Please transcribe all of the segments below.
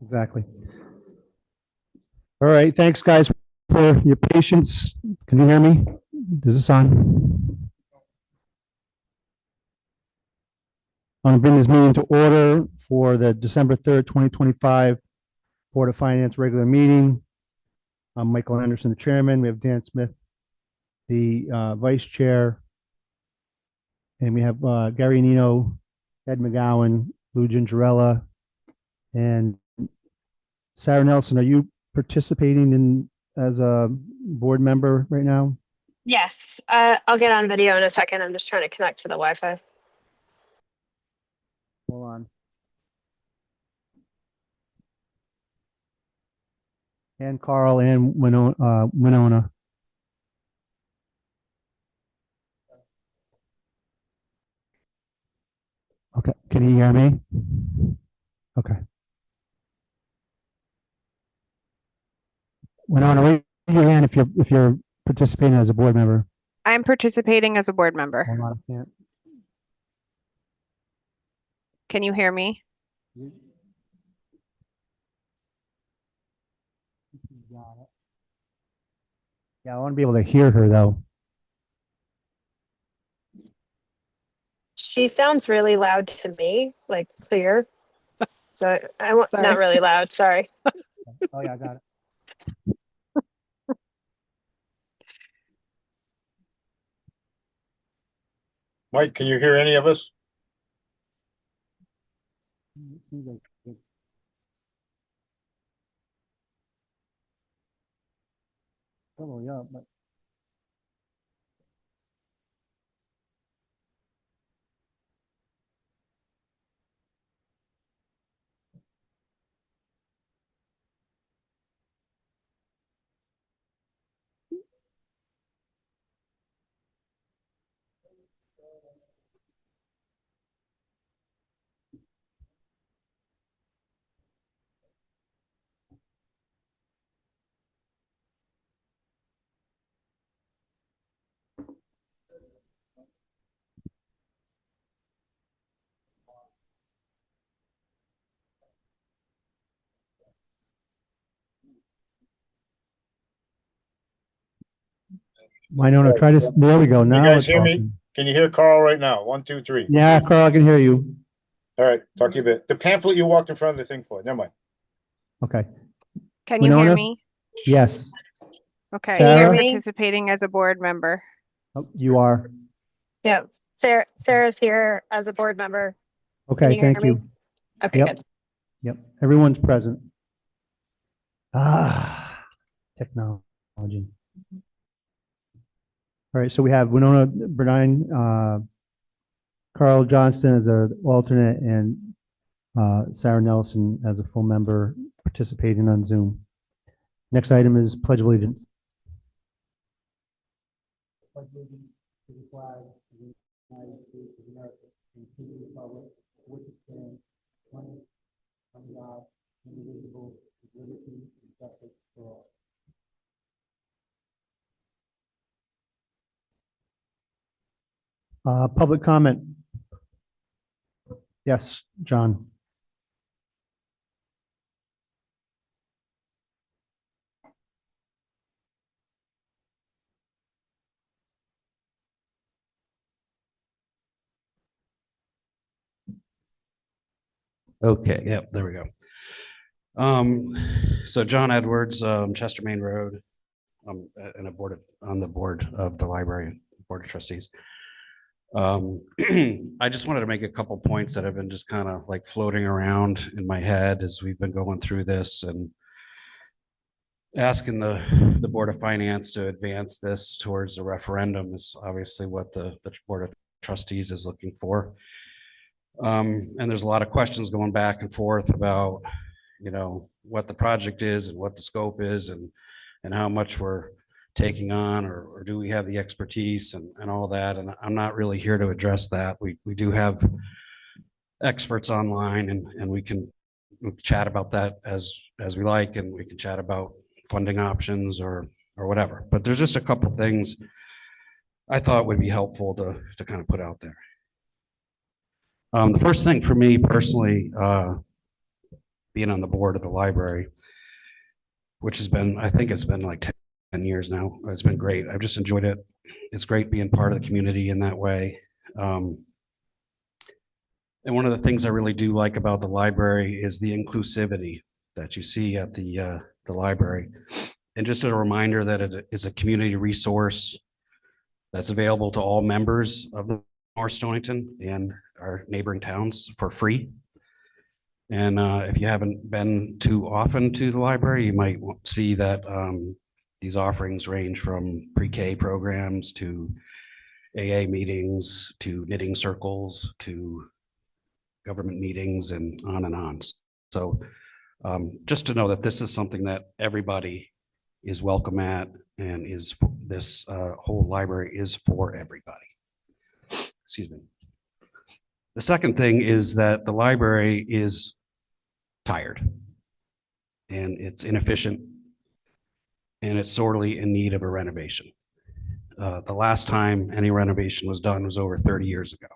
Exactly. All right. Thanks, guys, for your patience. Can you hear me? Is this on? I'm going to bring this meeting to order for the December 3rd, 2025 Board of Finance regular meeting. I'm Michael Anderson, the chairman. We have Dan Smith, the vice chair. And we have Gary Nino, Ed McGowan, Lou Gingerella, and Sarah Nelson. Are you participating in as a board member right now? Yes, I'll get on video in a second. I'm just trying to connect to the Wi-Fi. Hold on. And Carl and Winona. Okay, can you hear me? Okay. Winona, raise your hand if you're participating as a board member. I'm participating as a board member. Hold on, I can't. Can you hear me? Yeah, I want to be able to hear her though. She sounds really loud to me, like clear. So I want Sorry. not really loud. Sorry. Oh yeah, I got it. Mike, can you hear any of us? Probably up, but Winona, try this. There we go. Now guys it's hear me? talking. Can you hear Carl right now? 1, 2, 3. Yeah, Carl, I can hear you. All right, talk to you a bit. The pamphlet you walked in front of the thing for, never mind. Okay. Can you hear Winona? me? Yes. Okay, Sarah? I'm participating as a board member. Oh, you are. Yeah, Sarah's here as a board member. Okay, you hear thank me? you. Okay, Yep. good. Yep. Everyone's present. Technology. All right, so we have Winona Burdine, Carl Johnston as an alternate, and Sarah Nelson as a full member participating on Zoom. Next item is Pledge of Allegiance. Pledge allegiance to the flag of the United States of America and to the republic for which it stands, one God, indivisible, with liberty and justice for all. Public comment. Yes, John. Okay, yep, there we go. So John Edwards, Chester Main Road, and on the board of the library, board of trustees. I just wanted to make a couple points that have been just kind of like floating around in my head as we've been going through this and asking the Board of Finance to advance this towards a referendum is obviously what the Board of Trustees is looking for. And there's a lot of questions going back and forth about, you know, what the project is and what the scope is and how much we're taking on, or do we have the expertise and all that. And I'm not really here to address that. We do have experts online and we can chat about that as we like, and we can chat about funding options or whatever. But there's just a couple things I thought would be helpful to kind of put out there. The first thing for me personally, being on the board of the library, which has been, I think it's been like 10 years now. It's been great. I've just enjoyed it. It's great being part of the community in that way. And one of the things I really do like about the library is the inclusivity that you see at the library. And just a reminder that it is a community resource that's available to all members of the North Stonington and our neighboring towns for free. And if you haven't been too often to the library, you might see that these offerings range from pre-K programs to AA meetings, to knitting circles, to government meetings, and on and on. So just to know that this is something that everybody is welcome at, and is this whole library is for everybody. Excuse me. The second thing is that the library is tired, and it's inefficient, and it's sorely in need of a renovation. The last time any renovation was done was over 30 years ago.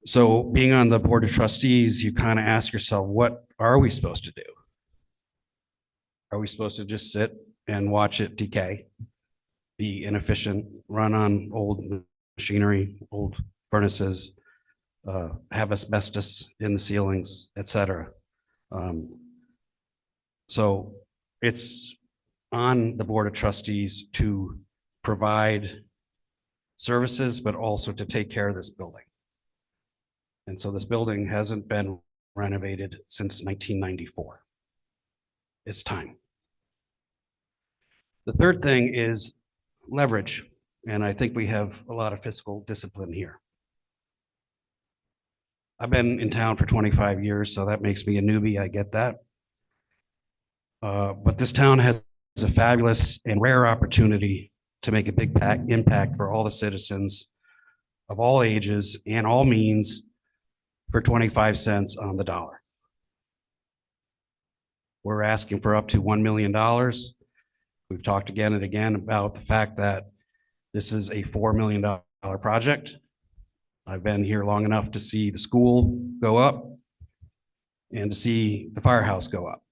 So being on the board of trustees, you kind of ask yourself, what are we supposed to do? Are we supposed to just sit and watch it decay, be inefficient, run on old machinery, old furnaces, have asbestos in the ceilings, etc.? So it's on the board of trustees to provide services, but also to take care of this building. And so this building hasn't been renovated since 1994. It's time. The third thing is leverage. And I think we have a lot of fiscal discipline here. I've been in town for 25 years, so that makes me a newbie. I get that. But this town has a fabulous and rare opportunity to make a big impact for all the citizens of all ages and all means for 25 cents on the dollar. We're asking for up to $1 million. We've talked again and again about the fact that this is a $4 million project. I've been here long enough to see the school go up and to see the firehouse go up.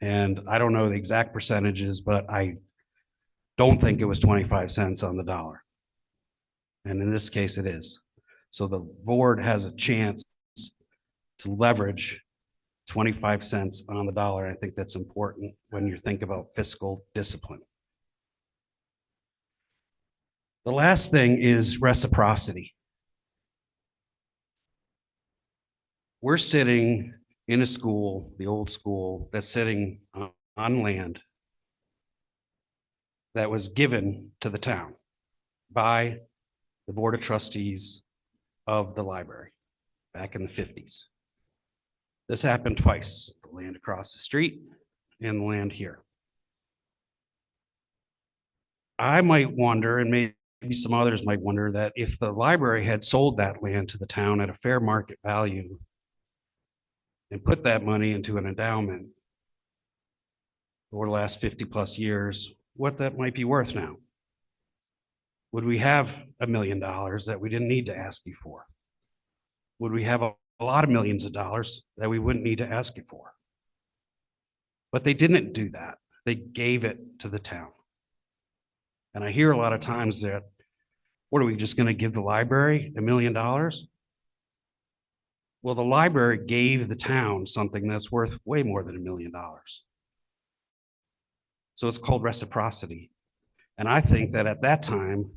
And I don't know the exact percentages, but I don't think it was 25 cents on the dollar. And in this case, it is. So the board has a chance to leverage 25 cents on the dollar. I think that's important when you think about fiscal discipline. The last thing is reciprocity. We're sitting in a school, the old school, that's sitting on land that was given to the town by the Board of Trustees of the library back in the 50s. This happened twice, the land across the street and the land here. I might wonder, and maybe some others might wonder, that if the library had sold that land to the town at a fair market value and put that money into an endowment over the last 50 plus years, what that might be worth now. Would we have $1 million that we didn't need to ask you for? Would we have a lot of millions of dollars that we wouldn't need to ask you for? But they didn't do that. They gave it to the town. And I hear a lot of times that, what are we just going to give the library $1 million? Well, the library gave the town something that's worth way more than $1 million. So it's called reciprocity. And I think that at that time,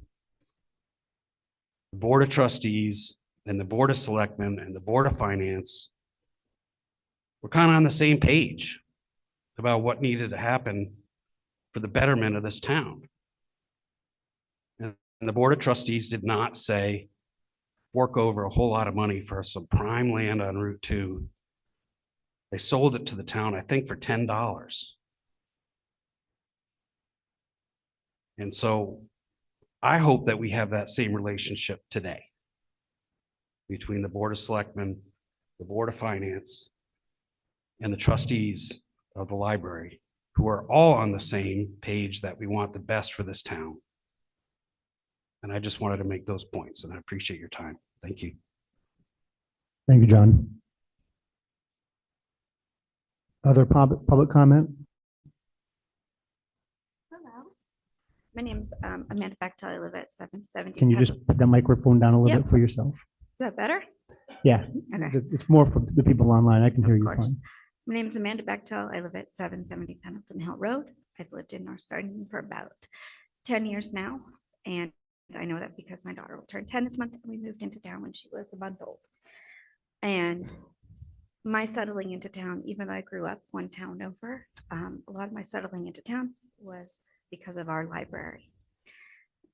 the Board of Trustees and the Board of Selectmen and the Board of Finance were kind of on the same page about what needed to happen for the betterment of this town. And the Board of Trustees did not say, fork over a whole lot of money for some prime land on Route 2. They sold it to the town, I think, for $10. And so I hope that we have that same relationship today between the Board of Selectmen, the Board of Finance, and the trustees of the library, who are all on the same page that we want the best for this town. And I just wanted to make those points, and I appreciate your time. Thank you. Thank you, John. Other public comment? Hello. My name's Amanda Bechtel. I live at 770. Can you just put the microphone down a little Yep. bit for yourself? Is that better? Yeah, Okay. it's more for the people online. I can hear Of you fine. course. My name is Amanda Bechtel. I live at 770 Pendleton Hill Road. I've lived in North Star for about 10 years now. And I know that because my daughter will turn 10 this month, and we moved into town when she was a month old. And my settling into town, even though I grew up one town over, a lot of my settling into town was because of our library.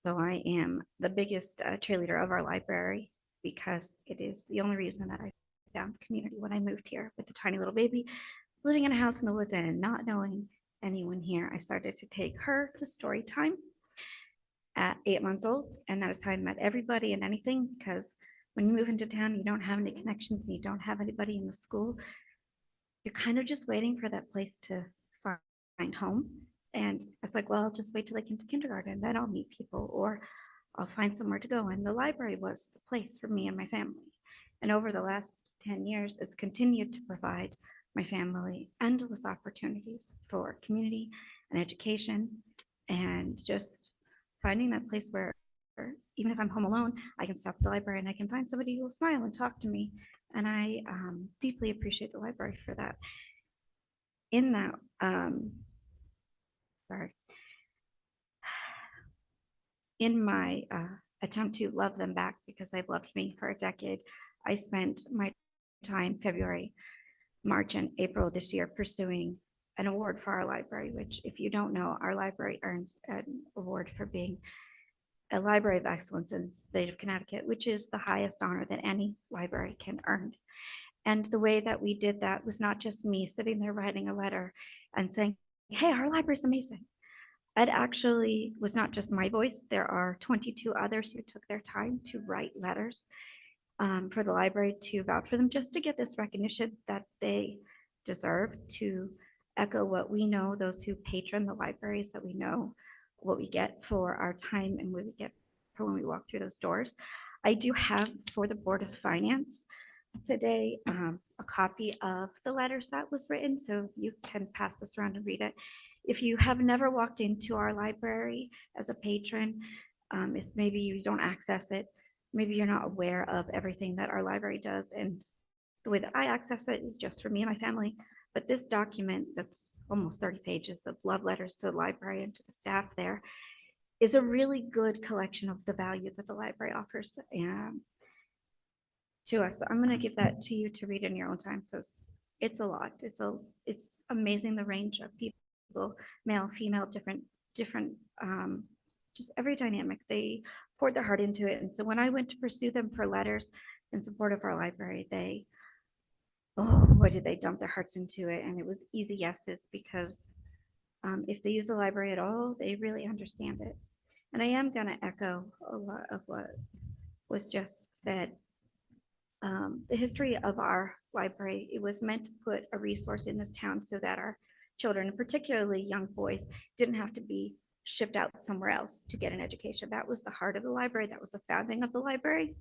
So I am the biggest cheerleader of our library because it is the only reason that I found community when I moved here with a tiny little baby, living in a house in the woods and not knowing anyone here. I started to take her to story time at 8 months old. And that is how I met everybody and anything, because when you move into town, you don't have any connections and you don't have anybody in the school. You're kind of just waiting for that place to find home. And I was like, well, I'll just wait till I get to kindergarten, then I'll meet people, or I'll find somewhere to go. And the library was the place for me and my family. And over the last 10 years, it's continued to provide my family endless opportunities for community and education, and just finding that place where even if I'm home alone, I can stop at the library and I can find somebody who will smile and talk to me. And I deeply appreciate the library for that. In that, in my attempt to love them back, because they've loved me for a decade, I spent my time February, March, and April this year pursuing an award for our library, which, if you don't know, our library earns an award for being a library of excellence in the state of Connecticut, which is the highest honor that any library can earn. And the way that we did that was not just me sitting there writing a letter and saying, hey, our library is amazing. It actually was not just my voice. There are 22 others who took their time to write letters for the library to vouch for them, just to get this recognition that they deserve, to echo what we know, those who patron the libraries, that we know what we get for our time and what we get for when we walk through those doors. I do have for the Board of Finance today a copy of the letters that was written, so you can pass this around and read it. If you have never walked into our library as a patron, it's maybe you don't access it, maybe you're not aware of everything that our library does, and the way that I access it is just for me and my family. But this document, that's almost 30 pages of love letters to the library and to the staff there, is a really good collection of the value that the library offers to us. I'm going to give that to you to read in your own time, because it's a lot. It's amazing, the range of people, male, female, different, just every dynamic. They poured their heart into it. And so when I went to pursue them for letters in support of our library, oh boy, did they dump their hearts into it. And it was easy yeses, because if they use the library at all, they really understand it. And I am going to echo a lot of what was just said. The history of our library, it was meant to put a resource in this town so that our children, and particularly young boys, didn't have to be shipped out somewhere else to get an education. That was the heart of the library. That was the founding of the library.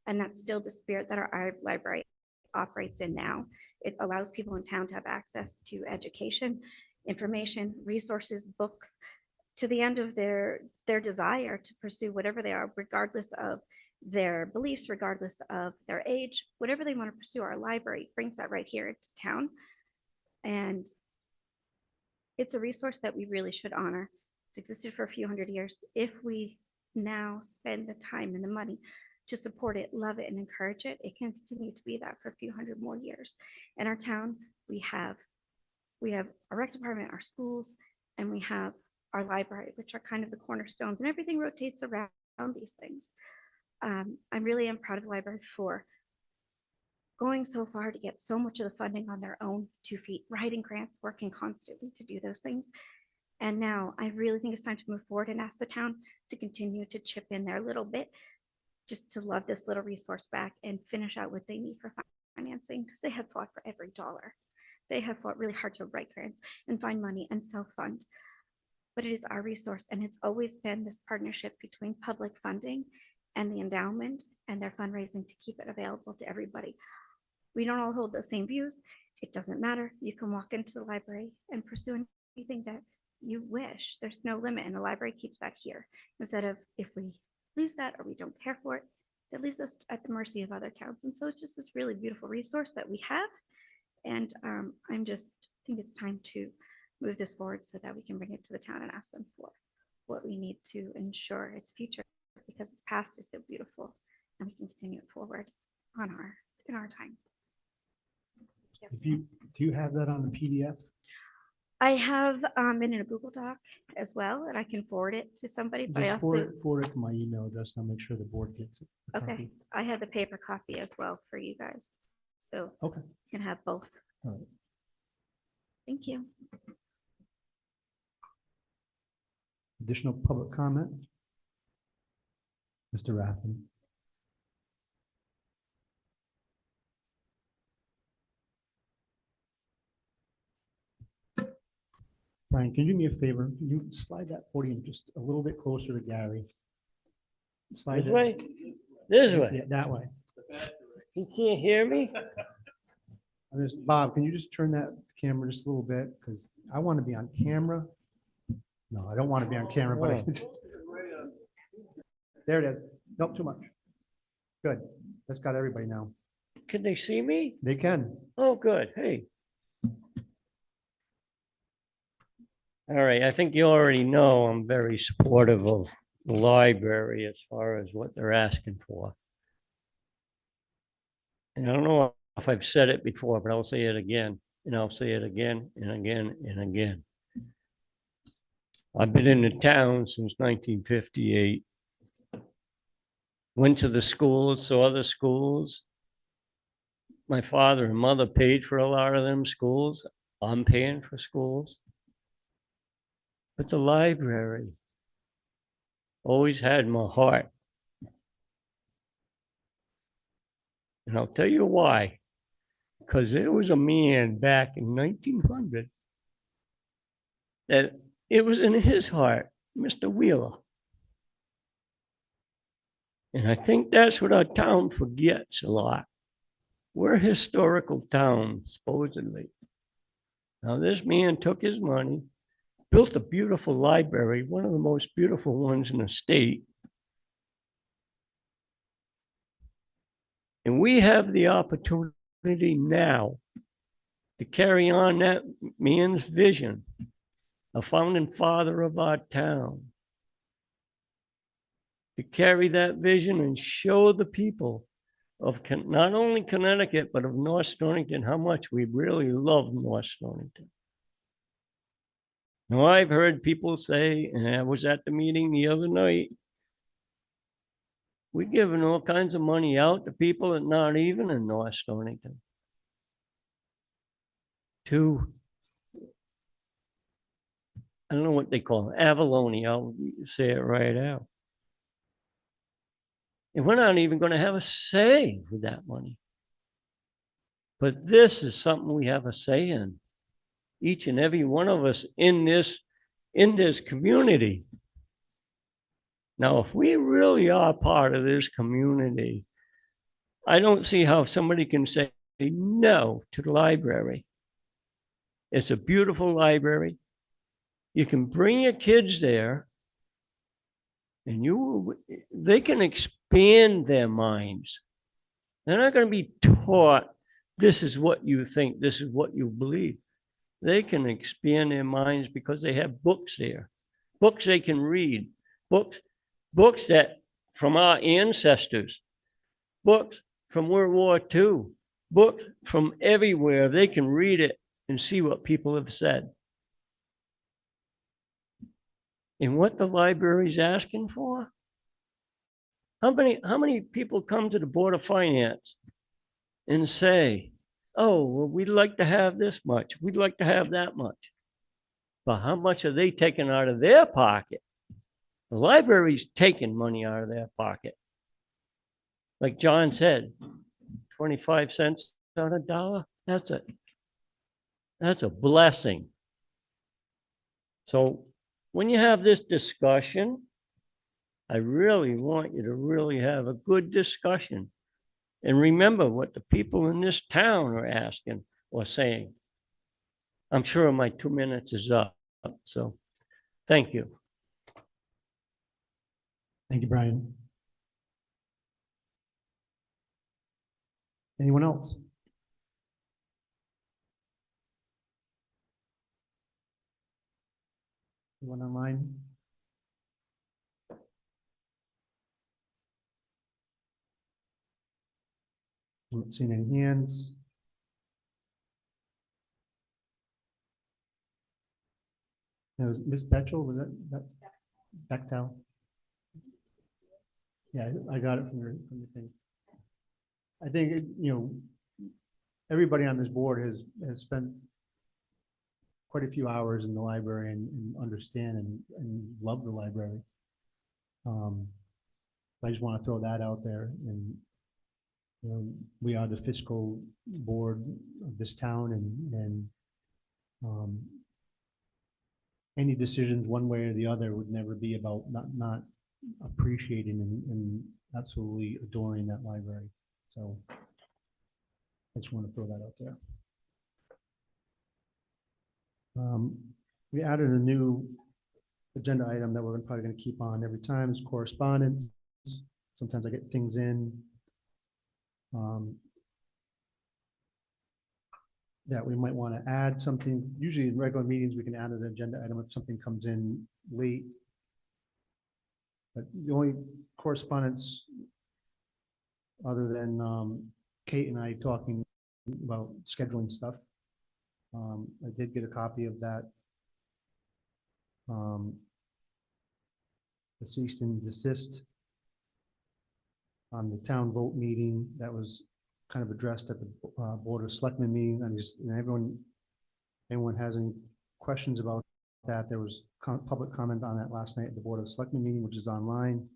And that's still the spirit that our library operates in now. It allows people in town to have access to education, information, resources, books, to the end of their desire to pursue whatever they are, regardless of their beliefs, regardless of their age, whatever they want to pursue. Our library brings that right here into town. And it's a resource that we really should honor. It's existed for a few hundred years. If we now spend the time and the money to support it, love it, and encourage it, it can continue to be that for a few hundred more years. In our town, we have our rec department, our schools, and we have our library, which are kind of the cornerstones, and everything rotates around these things. I'm really proud of the library for going so far to get so much of the funding on their own 2 feet, writing grants, working constantly to do those things. And now I really think it's time to move forward and ask the town to continue to chip in their little bit, just to love this little resource back and finish out what they need for financing, because they have fought for every dollar. They have fought really hard to write grants and find money and self-fund. But it is our resource, and it's always been this partnership between public funding and the endowment and their fundraising to keep it available to everybody. we don't all hold the same views. It doesn't matter. You can walk into the library and pursue anything that you wish. There's no limit, and the library keeps that here. Instead of if we lose that or we don't care for it, it leaves us at the mercy of other towns. And so it's just this really beautiful resource that we have. And I'm just think it's time to move this forward so that we can bring it to the town and ask them for what we need to ensure its future, because its past is so beautiful and we can continue it forward in our time. Do you have that on the PDF? I have it in a Google Doc as well, and I can forward it to somebody, but I Just also, forward it to my email address and I'll make sure the board gets it. a okay, copy. I have the paper copy as well for you guys. So Okay. you can have both. All right. Thank you. Additional public comment? Mr. Rathman. Brian, can you do me a favor? Can you slide that podium just a little bit closer to Gary? Slide This it. way? This Yeah, way? that way. You can't hear me? And just, Bob, can you just turn that camera just a little bit? Because I want to be on camera. No, I don't want to be on camera, but there it is. Nope, too much. Good. That's got everybody now. Can they see me? They can. Oh, good. Hey. All right, I think you already know I'm very supportive of the library as far as what they're asking for. And I don't know if I've said it before, but I'll say it again, and I'll say it again and again and again. I've been in the town since 1958. Went to the schools, saw the schools. My father and mother paid for a lot of them schools. I'm paying for schools. But the library always had my heart. And I'll tell you why. Because there was a man back in 1900 that it was in his heart, Mr. Wheeler. And I think that's what our town forgets a lot. We're a historical town, supposedly. Now, this man took his money, built a beautiful library, one of the most beautiful ones in the state. And we have the opportunity now to carry on that man's vision, a founding father of our town, to carry that vision and show the people of not only Connecticut, but of North Stonington, how much we really love North Stonington. Now, I've heard people say, and I was at the meeting the other night, we're giving all kinds of money out to people that not even in North Stonington. To, I don't know what they call it, Avalone, I'll say it right out. And we're not even going to have a say with that money. But this is something we have a say in. Each and every one of us in this community. Now, if we really are part of this community, I don't see how somebody can say no to the library. It's a beautiful library. You can bring your kids there, and they can expand their minds. They're not going to be taught, this is what you think, this is what you believe. They can expand their minds because they have books there, books they can read, books that from our ancestors, books from World War II, books from everywhere. They can read it and see what people have said. And what the library's asking for? How many people come to the Board of Finance and say, oh, well, we'd like to have this much, we'd like to have that much. But how much are they taking out of their pocket? The library's taking money out of their pocket. Like John said, 25 cents on a dollar, that's a blessing. So when you have this discussion, I really want you to really have a good discussion and remember what the people in this town are asking or saying. I'm sure my 2 minutes is up, so thank you. Thank you, Brian. Anyone else? Anyone online? I'm not seeing any hands. That was Ms. Betchel, was that Bechtel? Yeah, I got it from your thing. I think, everybody on this board has spent quite a few hours in the library and understand and love the library. I just want to throw that out there, and we are the fiscal board of this town, and any decisions one way or the other would never be about not appreciating and absolutely adoring that library. So I just want to throw that out there. We added a new agenda item that we're probably going to keep on every time. Is correspondence. Sometimes I get things in that we might want to add something. Usually in regular meetings, we can add an agenda item if something comes in late. But the only correspondence other than Kate and I talking about scheduling stuff. I did get a copy of that. The cease and desist on the town vote meeting that was kind of addressed at the Board of Selectmen meeting. Anyone has any questions about that? There was public comment on that last night at the Board of Selectmen meeting, which is online.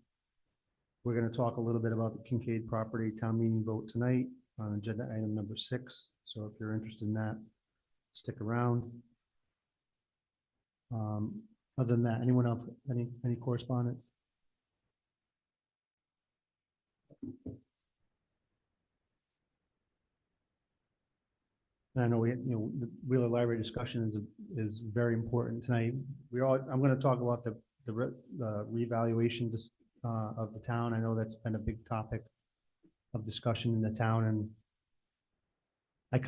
We're going to talk a little bit about the Kincaid property town meeting vote tonight on agenda item number 6. So if you're interested in that, stick around. Other than that, anyone else, any correspondence? And I know the Wheeler Library discussion is very important tonight. I'm going to talk about the revaluation of the town. I know that's been a big topic of discussion in the town, and I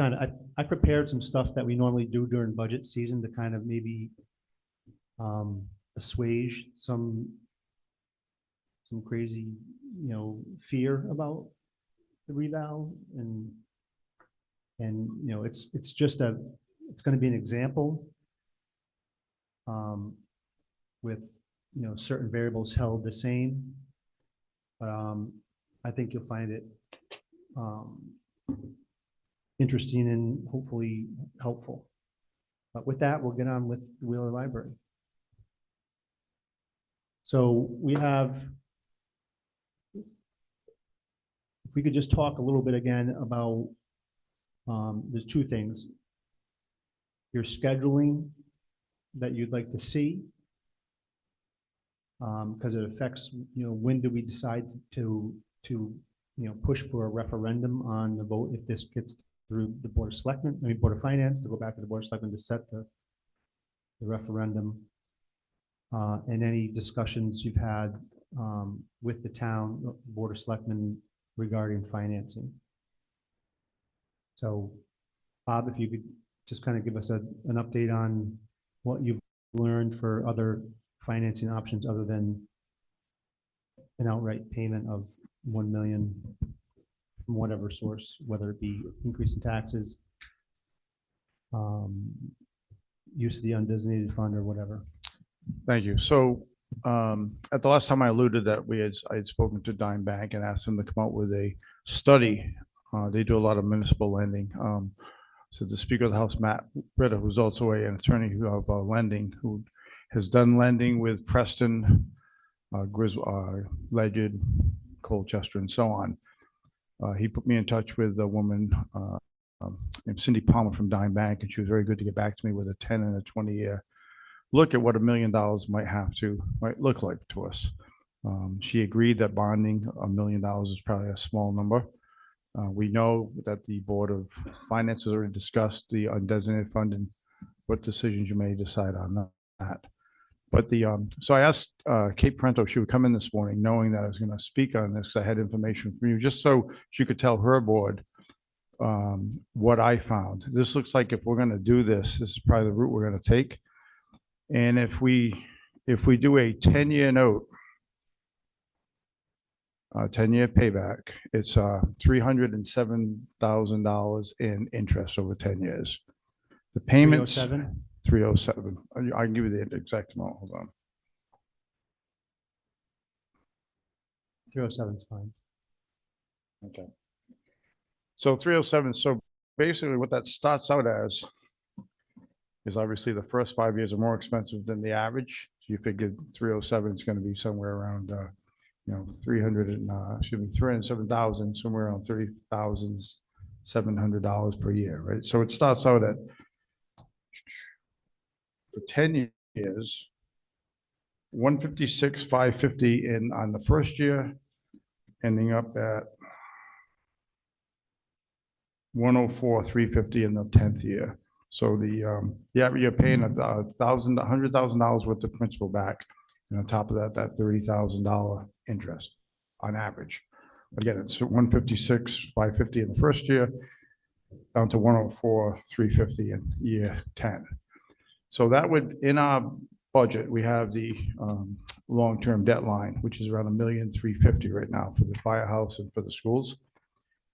prepared some stuff that we normally do during budget season to kind of maybe assuage some crazy fear about the reval, and it's going to be an example with certain variables held the same, but I think you'll find it interesting and hopefully helpful. But with that, we'll get on with the Wheeler Library. So we have, if we could just talk a little bit again about there's 2 things. Your scheduling that you'd like to see, because it affects, when do we decide to push for a referendum on the vote if this gets through the Board of Selectmen, Board of Finance, to go back to the Board of Selectmen to set the referendum, and any discussions you've had with the town Board of Selectmen regarding financing. So, Bob, if you could just kind of give us an update on what you've learned for other financing options other than an outright payment of $1 million from whatever source, whether it be increase in taxes, use of the undesignated fund, or whatever. Thank you. So at the last time I alluded that I had spoken to Dime Bank and asked them to come out with a study. They do a lot of municipal lending. So the Speaker of the House, Matt Ritter, who's also an attorney of lending, who has done lending with Preston, Ledyard, Colchester, and so on. He put me in touch with a woman named Cindy Palmer from Dime Bank, and she was very good to get back to me with a 10 and a 20-year look at what $1 million might look like to us. She agreed that bonding $1 million is probably a small number. We know that the Board of Finance has already discussed the undesignated fund and what decisions you may decide on that. But so I asked Kate Parento if she would come in this morning, knowing that I was going to speak on this because I had information from you, just so she could tell her board what I found. This looks like if we're going to do this, this is probably the route we're going to take. And if we do a 10-year note, 10-year payback, it's $307,000 in interest over 10 years. The payments, 307? 307. I can give you the exact amount. Hold on. 307 is fine. Okay. So 307, so basically what that starts out as is obviously the first 5 years are more expensive than the average. So you figured 307 is going to be somewhere around, 307,000, somewhere around $30,700 per year, right? So it starts out at, for 10 years, 156,550 in on the first year, ending up at 104,350 in the 10th year. So you're paying $100,000 worth of principal back, and on top of that, that $30,000 interest on average. Again, it's 156,550 in the first year, down to 104,350 in year 10. So that would, in our budget, we have the long-term debt line, which is around $1,350,000 right now for the firehouse and for the schools.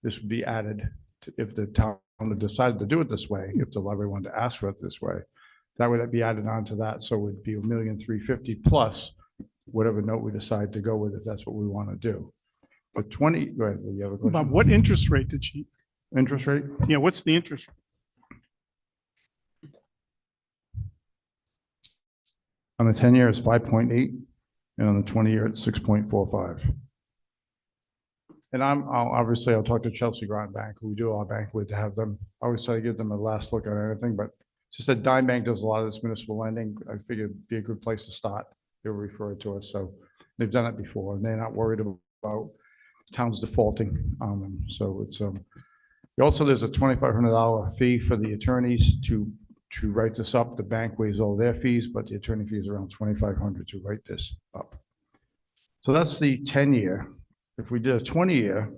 This would be added to, if the town decided to do it this way, if the library wanted to ask for it this way, that would be added on to that. So it would be $1,350,000 plus whatever note we decide to go with, if that's what we want to do. But go ahead, you have a question? Bob, what interest rate did she, Interest rate? yeah, what's the interest? On the 10-year, it's 5.8, and on the 20-year, it's 6.45. And I'll talk to Chelsea Grant Bank, who we do our bank with, to have them. I always try to give them a last look on anything, but just that Dime Bank does a lot of this municipal lending. I figured it'd be a good place to start. They'll refer to us, so they've done it before, and they're not worried about towns defaulting on them. So it's also there's a $2,500 fee for the attorneys to write this up. The bank waives all their fees, but the attorney fee is around $2,500 to write this up. So that's the 10-year. If we did a 20-year,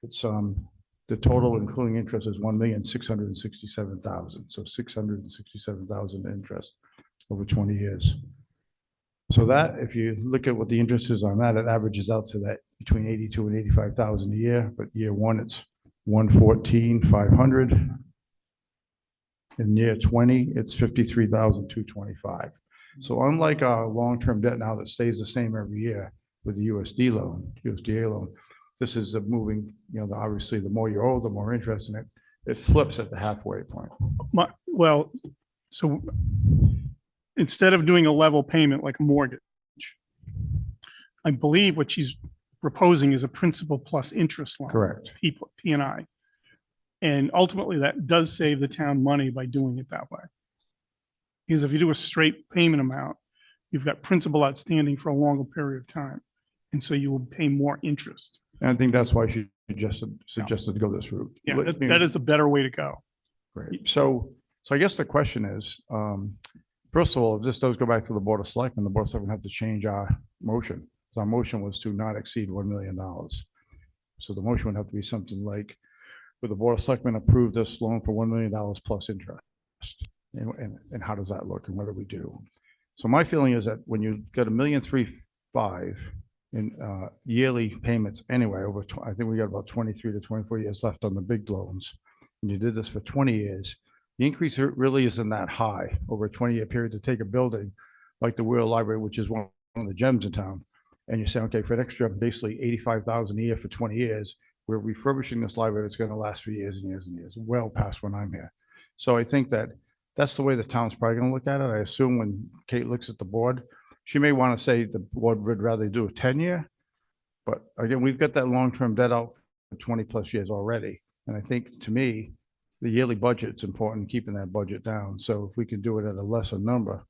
it's the total including interest is $1,667,000. So $667,000 interest over 20 years. So that, if you look at what the interest is on that, it averages out to that between 82 and 85,000 a year. But year one, it's 114,500. In year 20, it's 53,225. So unlike our long-term debt now that stays the same every year with the USDA loan, this is a moving, obviously the more you owe, the more interest in it. It flips at the halfway point. Well, so instead of doing a level payment like a mortgage, I believe what she's proposing is a principal plus interest loan. Correct. P&I. And ultimately that does save the town money by doing it that way. Because if you do a straight payment amount, you've got principal outstanding for a longer period of time. And so you will pay more interest. And I think that's why she suggested to go this route. Yeah, that is a better way to go. Great. So I guess the question is, first of all, if this does go back to the Board of Selectmen, the Board of Selectmen have to change our motion. So our motion was to not exceed $1 million. So the motion would have to be something like, would the Board of Selectmen approve this loan for $1 million plus interest? And how does that look, and what do we do? So my feeling is that when you get $1,335,000 in yearly payments anyway, I think we got about 23 to 24 years left on the big loans, and you did this for 20 years, the increase really isn't that high over a 20-year period to take a building like the Wheeler Library, which is one of the gems in town, and you say, okay, for an extra basically $85,000 a year for 20 years, we're refurbishing this library that's going to last for years and years and years, well past when I'm here. So I think that's the way the town's probably going to look at it. I assume when Kate looks at the board, she may want to say the board would rather do a 10-year, but again, we've got that long-term debt out for 20 plus years already. And I think, to me, the yearly budget's important, keeping that budget down. So if we can do it at a lesser number,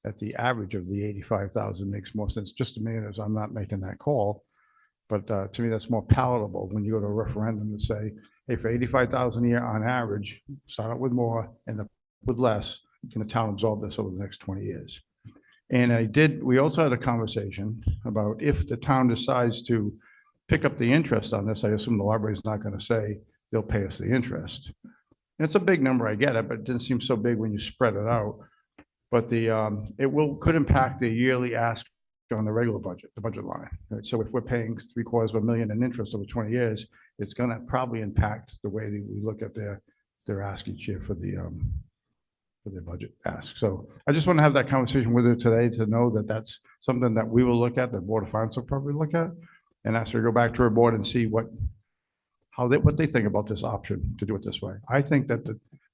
at the average of the 85,000 makes more sense. Just to me, as I'm not making that call, But to me, that's more palatable when you go to a referendum and say, hey, for 85,000 a year on average, start out with more and with less, can the town absorb this over the next 20 years? And we also had a conversation about if the town decides to pick up the interest on this, I assume the library is not going to say they'll pay us the interest. And it's a big number, I get it, but it didn't seem so big when you spread it out. But could impact the yearly ask on the regular budget, the budget line. Right? So if we're paying $750,000 in interest over 20 years, it's going to probably impact the way that we look at their ask each year for their budget ask. So I just want to have that conversation with her today to know that that's something that we will look at, the Board of Finance will probably look at, and ask her to go back to her board and see what they think about this option to do it this way. I think that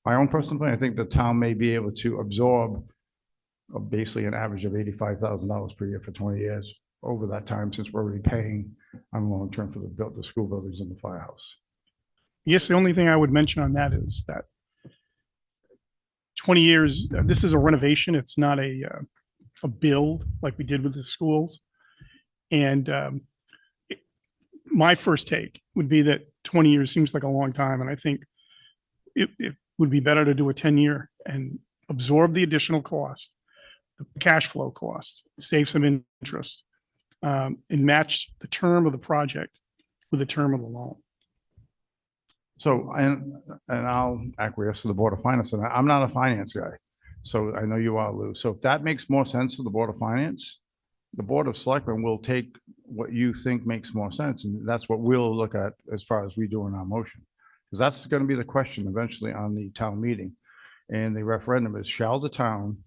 my own personal opinion, I think the town may be able to absorb basically an average of $85,000 per year for 20 years over that time, since we're already paying on long term for the school buildings and the firehouse. Yes, the only thing I would mention on that is that 20 years, this is a renovation. It's not a build like we did with the schools. And my first take would be that 20 years seems like a long time. And I think it would be better to do a 10-year and absorb the additional cost, the cash flow cost, save some interest, and match the term of the project with the term of the loan. So, and I'll acquiesce to the Board of Finance, and I'm not a finance guy. So I know you are, Lou. So if that makes more sense to the Board of Finance, the Board of Selectmen will take what you think makes more sense. And that's what we'll look at as far as redoing our motion. Because that's going to be the question eventually on the town meeting. And the referendum is, shall the town,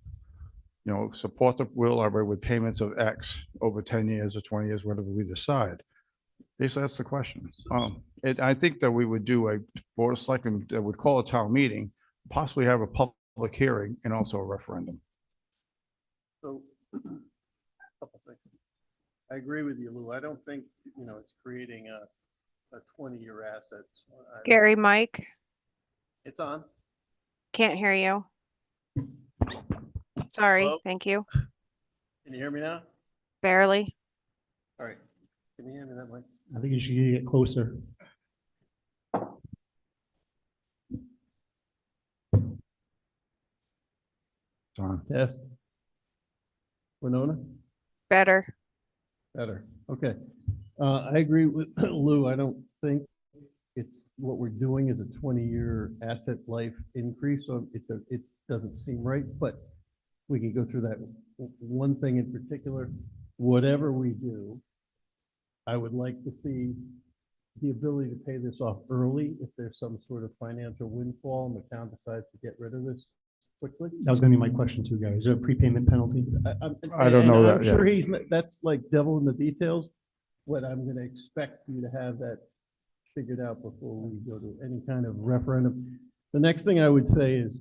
support the Will Library with payments of X over 10 years or 20 years, whatever we decide? Basically, that's the question. I think that we would do a Board of Selectmen that would call a town meeting, possibly have a public hearing and also a referendum. So, couple things. I agree with you, Lou. I don't think, it's creating a 20-year asset. Gary, Mike, It's on. can't hear you. Sorry, Hello? thank you. Can you hear me now? Barely. All right. Can you hear me that way? I think you should get closer. John. Yes. Winona? Better. Better. Okay. I agree with Lou. I don't think what we're doing is a 20-year asset life increase. So it doesn't seem right, but we can go through that. One thing in particular, whatever we do, I would like to see the ability to pay this off early if there's some sort of financial windfall and the town decides to get rid of this quickly. That was going to be my question too, guys. Is there a prepayment penalty? I don't know I'm that sure yet. that's like devil in the details, but I'm going to expect you to have that figured out before we go to any kind of referendum. The next thing I would say is,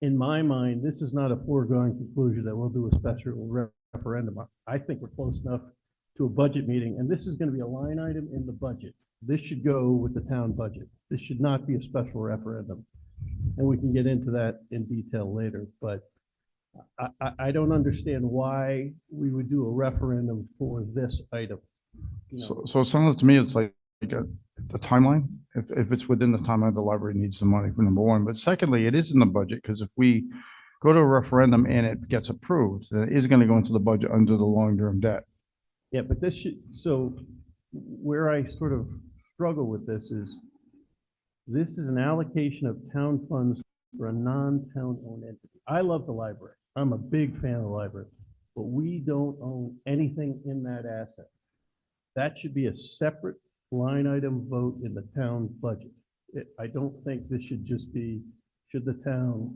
in my mind, this is not a foregone conclusion that we'll do a special referendum. I think we're close enough to a budget meeting, and this is going to be a line item in the budget. This should go with the town budget. This should not be a special referendum. And we can get into that in detail later, but I don't understand why we would do a referendum for this item. So it sounds to me, it's like the timeline. If it's within the timeline, the library needs the money for number one. But secondly, it is in the budget, because if we go to a referendum and it gets approved, then it is going to go into the budget under the long-term debt. Yeah, but so where I sort of struggle with this is an allocation of town funds for a non-town owned entity. I love the library. I'm a big fan of the library, but we don't own anything in that asset. That should be a separate line item vote in the town budget. I don't think this should just be, should the town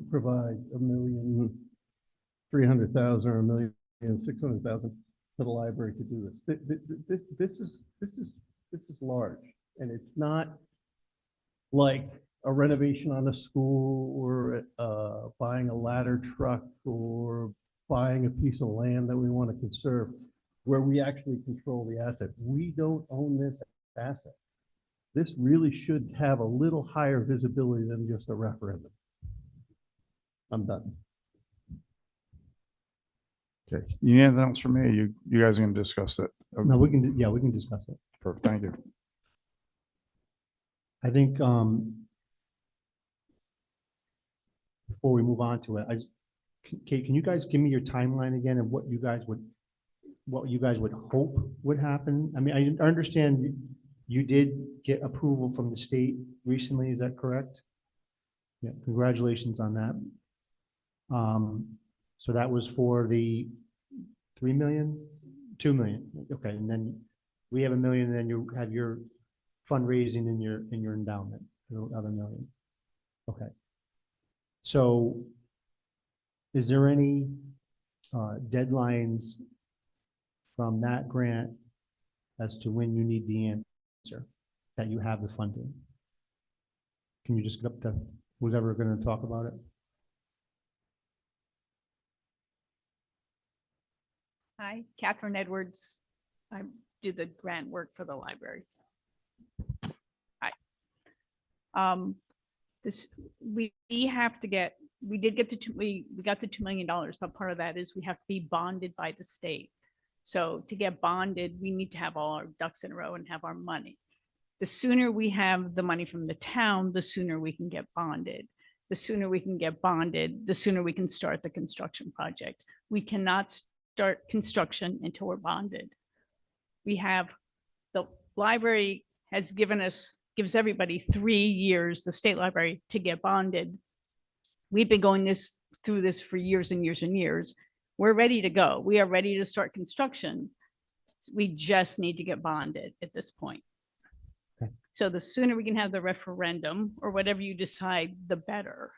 provide $1,300,000 or $1,600,000 to the library to do this. This is large, and it's not like a renovation on a school or buying a ladder truck or buying a piece of land that we want to conserve, where we actually control the asset. We don't own this asset. This really should have a little higher visibility than just a referendum. I'm done. Okay, you need anything else from me? You guys are gonna discuss it? No, we can, yeah, we can discuss it. Perfect, thank you. I think, before we move on to it, Kate, can you guys give me your timeline again of what you guys would hope would happen? I mean, I understand you did get approval from the state recently, is that correct? Yeah, congratulations on that. So that was for the 3 million, 2 million, okay, and then we have 1 million, and then you have your fundraising in your endowment, the other 1 million. Okay. So is there any deadlines from that grant as to when you need the answer, that you have the funding? Can you just get up to who's ever going to talk about it? Hi, Catherine Edwards. I do the grant work for the library. Hi. We have to get, we did get to, we got the $2 million, but part of that is we have to be bonded by the state. So to get bonded, we need to have all our ducks in a row and have our money. The sooner we have the money from the town, the sooner we can get bonded. The sooner we can get bonded, the sooner we can start the construction project. We cannot start construction until we're bonded. We have, the library has gives everybody 3 years, the state library, to get bonded. We've been going through this for years and years and years. We're ready to go. We are ready to start construction. We just need to get bonded at this point. Okay. So the sooner we can have the referendum or whatever you decide, the better.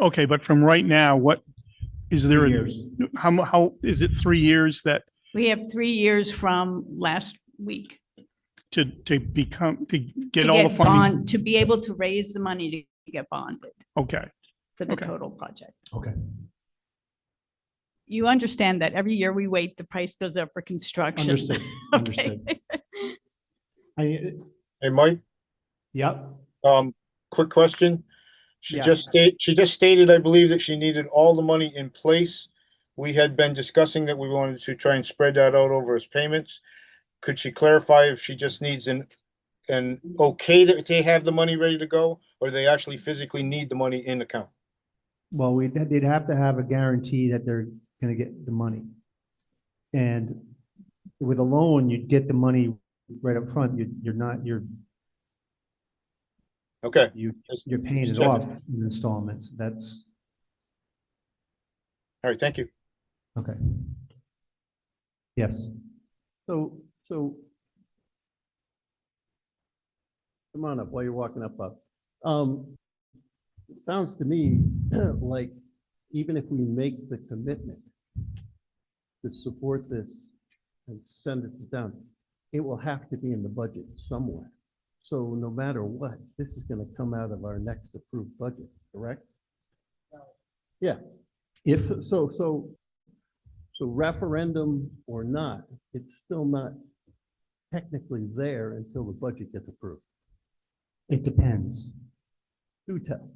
Okay, but from right now, what is there? 3 years. How is it 3 years that We have 3 years from last week to become, to to get all the get funding? bond, to be able to raise the money to get bonded Okay, for the Okay. total project. Okay. You understand that every year we wait, the price goes up for construction. Understood. Okay. Understood. Hey, Mike, Yep. quick question. She Yeah. just stated, I believe, that she needed all the money in place. We had been discussing that we wanted to try and spread that out over as payments. Could she clarify if she just needs an okay that they have the money ready to go, or they actually physically need the money in account? Well, they'd have to have a guarantee that they're going to get the money. And with a loan, you'd get the money right up front. You're Okay, paying it Just off checking. in installments. That's all right, thank you. okay. Yes. So come on up while you're walking up. It sounds to me like even if we make the commitment to support this and send it down, it will have to be in the budget somewhere. So no matter what, this is going to come out of our next approved budget, correct? Yeah. If so referendum or not, it's still not technically there until the budget gets approved. It depends. Do tell.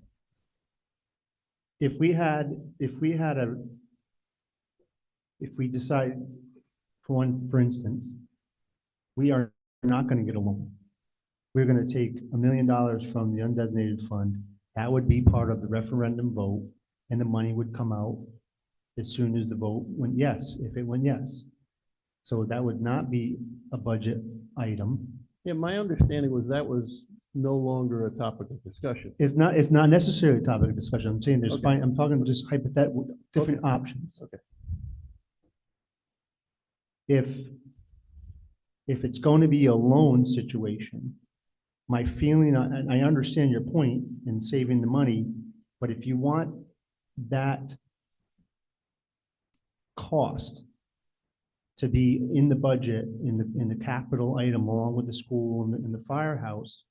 If we decide, for instance, we are not going to get a loan. We're going to take $1 million from the undesignated fund. That would be part of the referendum vote, and the money would come out as soon as the vote went yes, if it went yes. So that would not be a budget item. Yeah, my understanding was that was no longer a topic of discussion. It's not necessarily a topic of discussion. I'm saying Okay. I'm talking just hypothetical, different options. Okay. If it's going to be a loan situation, my feeling, and I understand your point in saving the money, but if you want that cost to be in the budget, in the capital item, along with the school and the firehouse,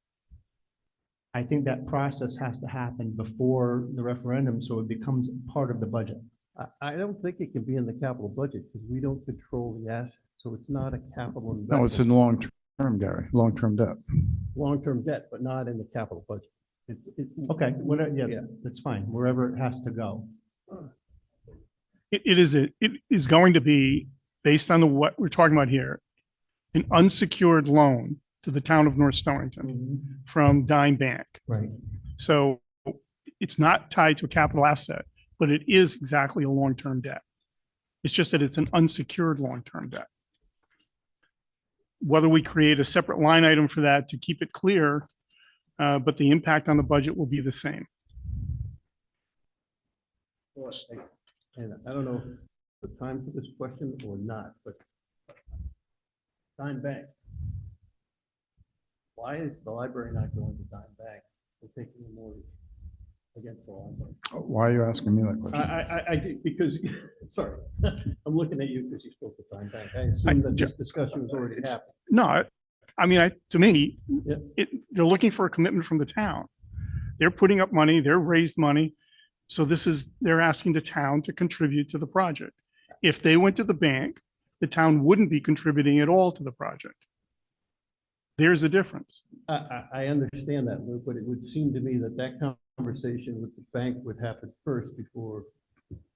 I think that process has to happen before the referendum, so it becomes part of the budget. I don't think it can be in the capital budget because we don't control the asset. So it's not a capital No, it's in investment. long-term, Gary, long-term debt. Long-term debt, but not in the capital budget. Okay, whatever, yeah, Yeah. that's fine, wherever it has to go. it is going to be, based on what we're talking about here, an unsecured loan to the town of North Stonington from Dime Bank. Right. So it's not tied to a capital asset, but it is exactly a long-term debt. It's just that it's an unsecured long-term debt. Whether we create a separate line item for that to keep it clear, but the impact on the budget will be the same. And I don't know if the time for this question or not, but Dime Bank. Why is the library not going to Dime Bank and taking a mortgage against the library? Why are you asking me that question? I do, because, sorry, I'm looking at you because you spoke to Dime Bank. I assume that this discussion was already happening. No, I mean, to me, Yeah. they're looking for a commitment from the town. They're putting up money, they're raised money. So they're asking the town to contribute to the project. If they went to the bank, the town wouldn't be contributing at all to the project. There's a difference. I understand that, Lou, but it would seem to me that that conversation with the bank would happen first before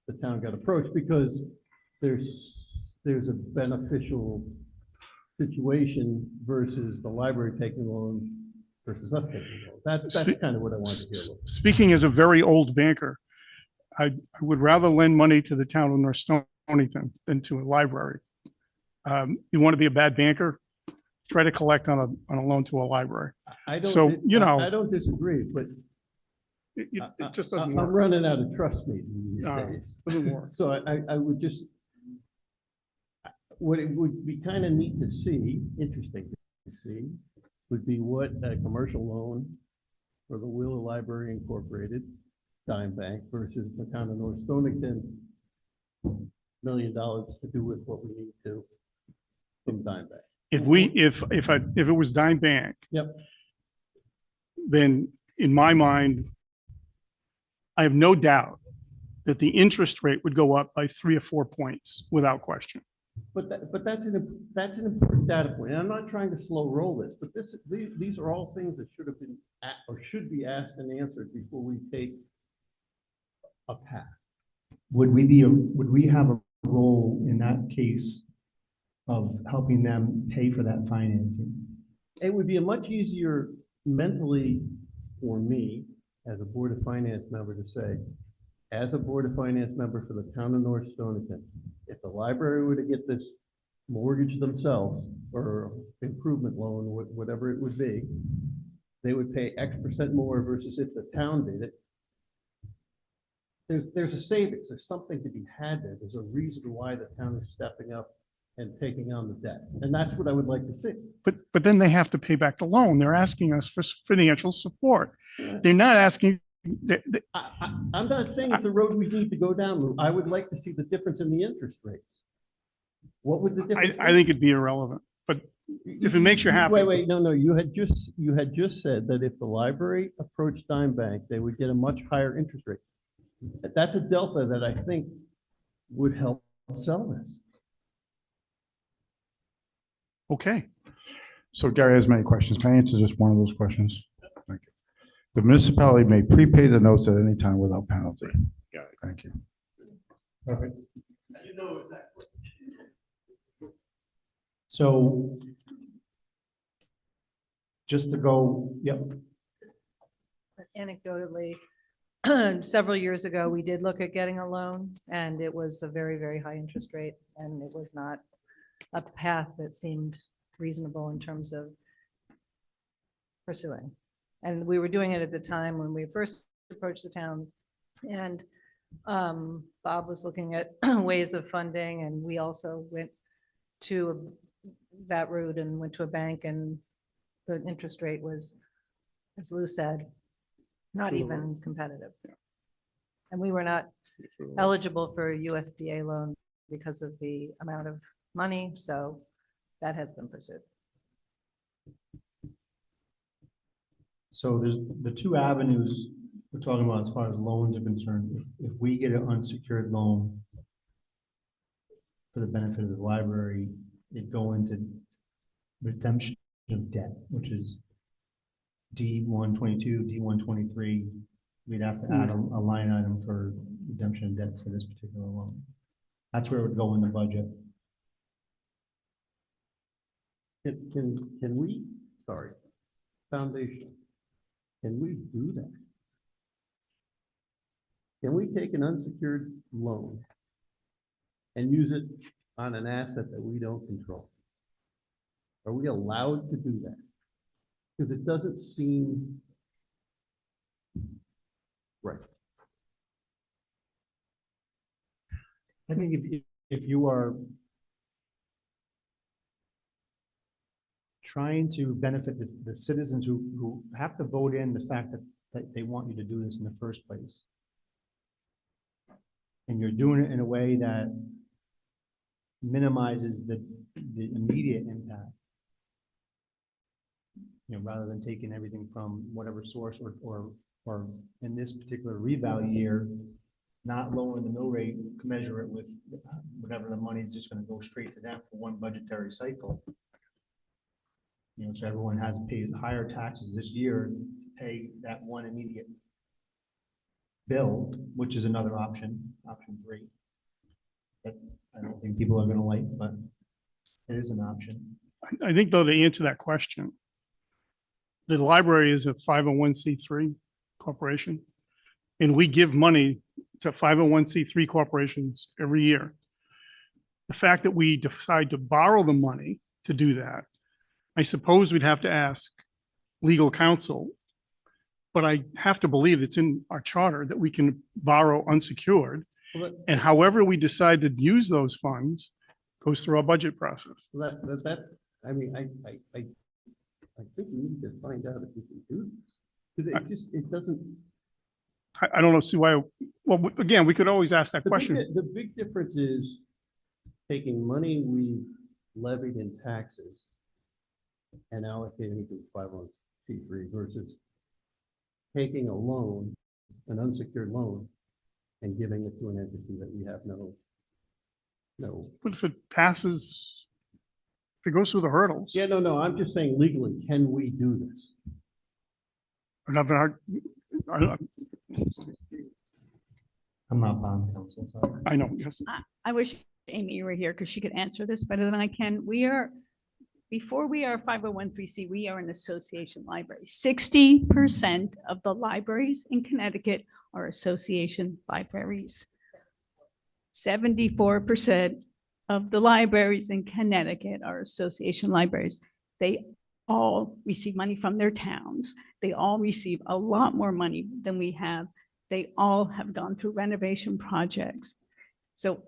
the town got approached, because there's a beneficial situation versus the library taking a loan versus us taking a loan. That's kind of what I wanted to hear. Lou. Speaking as a very old banker, I would rather lend money to the town of North Stonington than to a library. You want to be a bad banker? Try to collect on a loan to a library. I don't, So, you know, I don't disagree, but It just doesn't I'm work. running out of trust me these No, days. doesn't work. So I would just, what it would be kind of neat to see, interesting to see, would be what a commercial loan for the Wheeler Library Incorporated, Dime Bank versus the town of North Stonington, $1 million to do with what we need to from Dime Bank. If it was Dime Bank, Yep. then in my mind, I have no doubt that the interest rate would go up by 3 or 4 points without question. But that's an important data point. And I'm not trying to slow roll this, but these are all things that should have been or should be asked and answered before we take a path. Would we have a role in that case of helping them pay for that financing? It would be a much easier mentally for me as a Board of Finance member to say, as a Board of Finance member for the town of North Stonington, if the library were to get this mortgage themselves or improvement loan, whatever it would be, they would pay X% more versus if the town did it. There's a savings. There's something to be had there. There's a reason why the town is stepping up and taking on the debt. And that's what I would like to see. But then they have to pay back the loan. They're asking us for financial support. They're not asking. I'm not saying it's a road we need to go down, Lou. I would like to see the difference in the interest rates. What would the difference? I think it'd be irrelevant, but if it makes you happy. Wait, no, you had just said that if the library approached Dime Bank, they would get a much higher interest rate. That's a delta that I think would help sell this. Okay. So Gary has many questions. Can I answer just one of those questions? Thank you. The municipality may prepay the notes at any time without penalty. Got it. Thank you. Perfect. So just to go, yep. Anecdotally, several years ago, we did look at getting a loan and it was a very, very high interest rate and it was not a path that seemed reasonable in terms of pursuing. And we were doing it at the time when we first approached the town and Bob was looking at ways of funding and we also went to that route and went to a bank and the interest rate was, as Lou said, not even competitive. And we were not eligible for a USDA loan because of the amount of money, so that has been pursued. So there's the two avenues we're talking about as far as loans are concerned. If we get an unsecured loan for the benefit of the library, it go into redemption of debt, which is D-122, D-123. We'd have to add a line item for redemption of debt for this particular loan. That's where it would go in the budget. Can we, sorry, foundation, can we do that? Can we take an unsecured loan and use it on an asset that we don't control? Are we allowed to do that? Because it doesn't seem right. I think if you are trying to benefit the citizens who have to vote in the fact that they want you to do this in the first place, and you're doing it in a way that minimizes the immediate impact, you know, rather than taking everything from whatever source or in this particular reval year, not lowering the mill rate, measure it with whatever the money is just going to go straight to them for one budgetary cycle. You know, so everyone has paid higher taxes this year to pay that one immediate bill, which is another option, option 3. That I don't think people are going to like, but it is an option. I think though, to answer that question, the library is a 501c3 corporation, and we give money to 501c3 corporations every year. The fact that we decide to borrow the money to do that, I suppose we'd have to ask legal counsel, but I have to believe it's in our charter that we can borrow unsecured. And however we decide to use those funds goes through our budget process. I mean, I think we need to find out if we can do this. Because it doesn't. I don't know, see why, well, again, we could always ask that question. The big difference is taking money we levied in taxes and allocating it to 501c3 versus taking a loan, an unsecured loan, and giving it to an entity that we have no. But if it passes, if it goes through the hurdles. Yeah, no, I'm just saying legally, can we do this? I'm not bond counsel, sorry. I know, yes. I wish Amy were here because she could answer this better than I can. Before we are 501(c), we are an association library. 60% of the libraries in Connecticut are association libraries. 74% of the libraries in Connecticut are association libraries. They all receive money from their towns. They all receive a lot more money than we have. They all have gone through renovation projects. So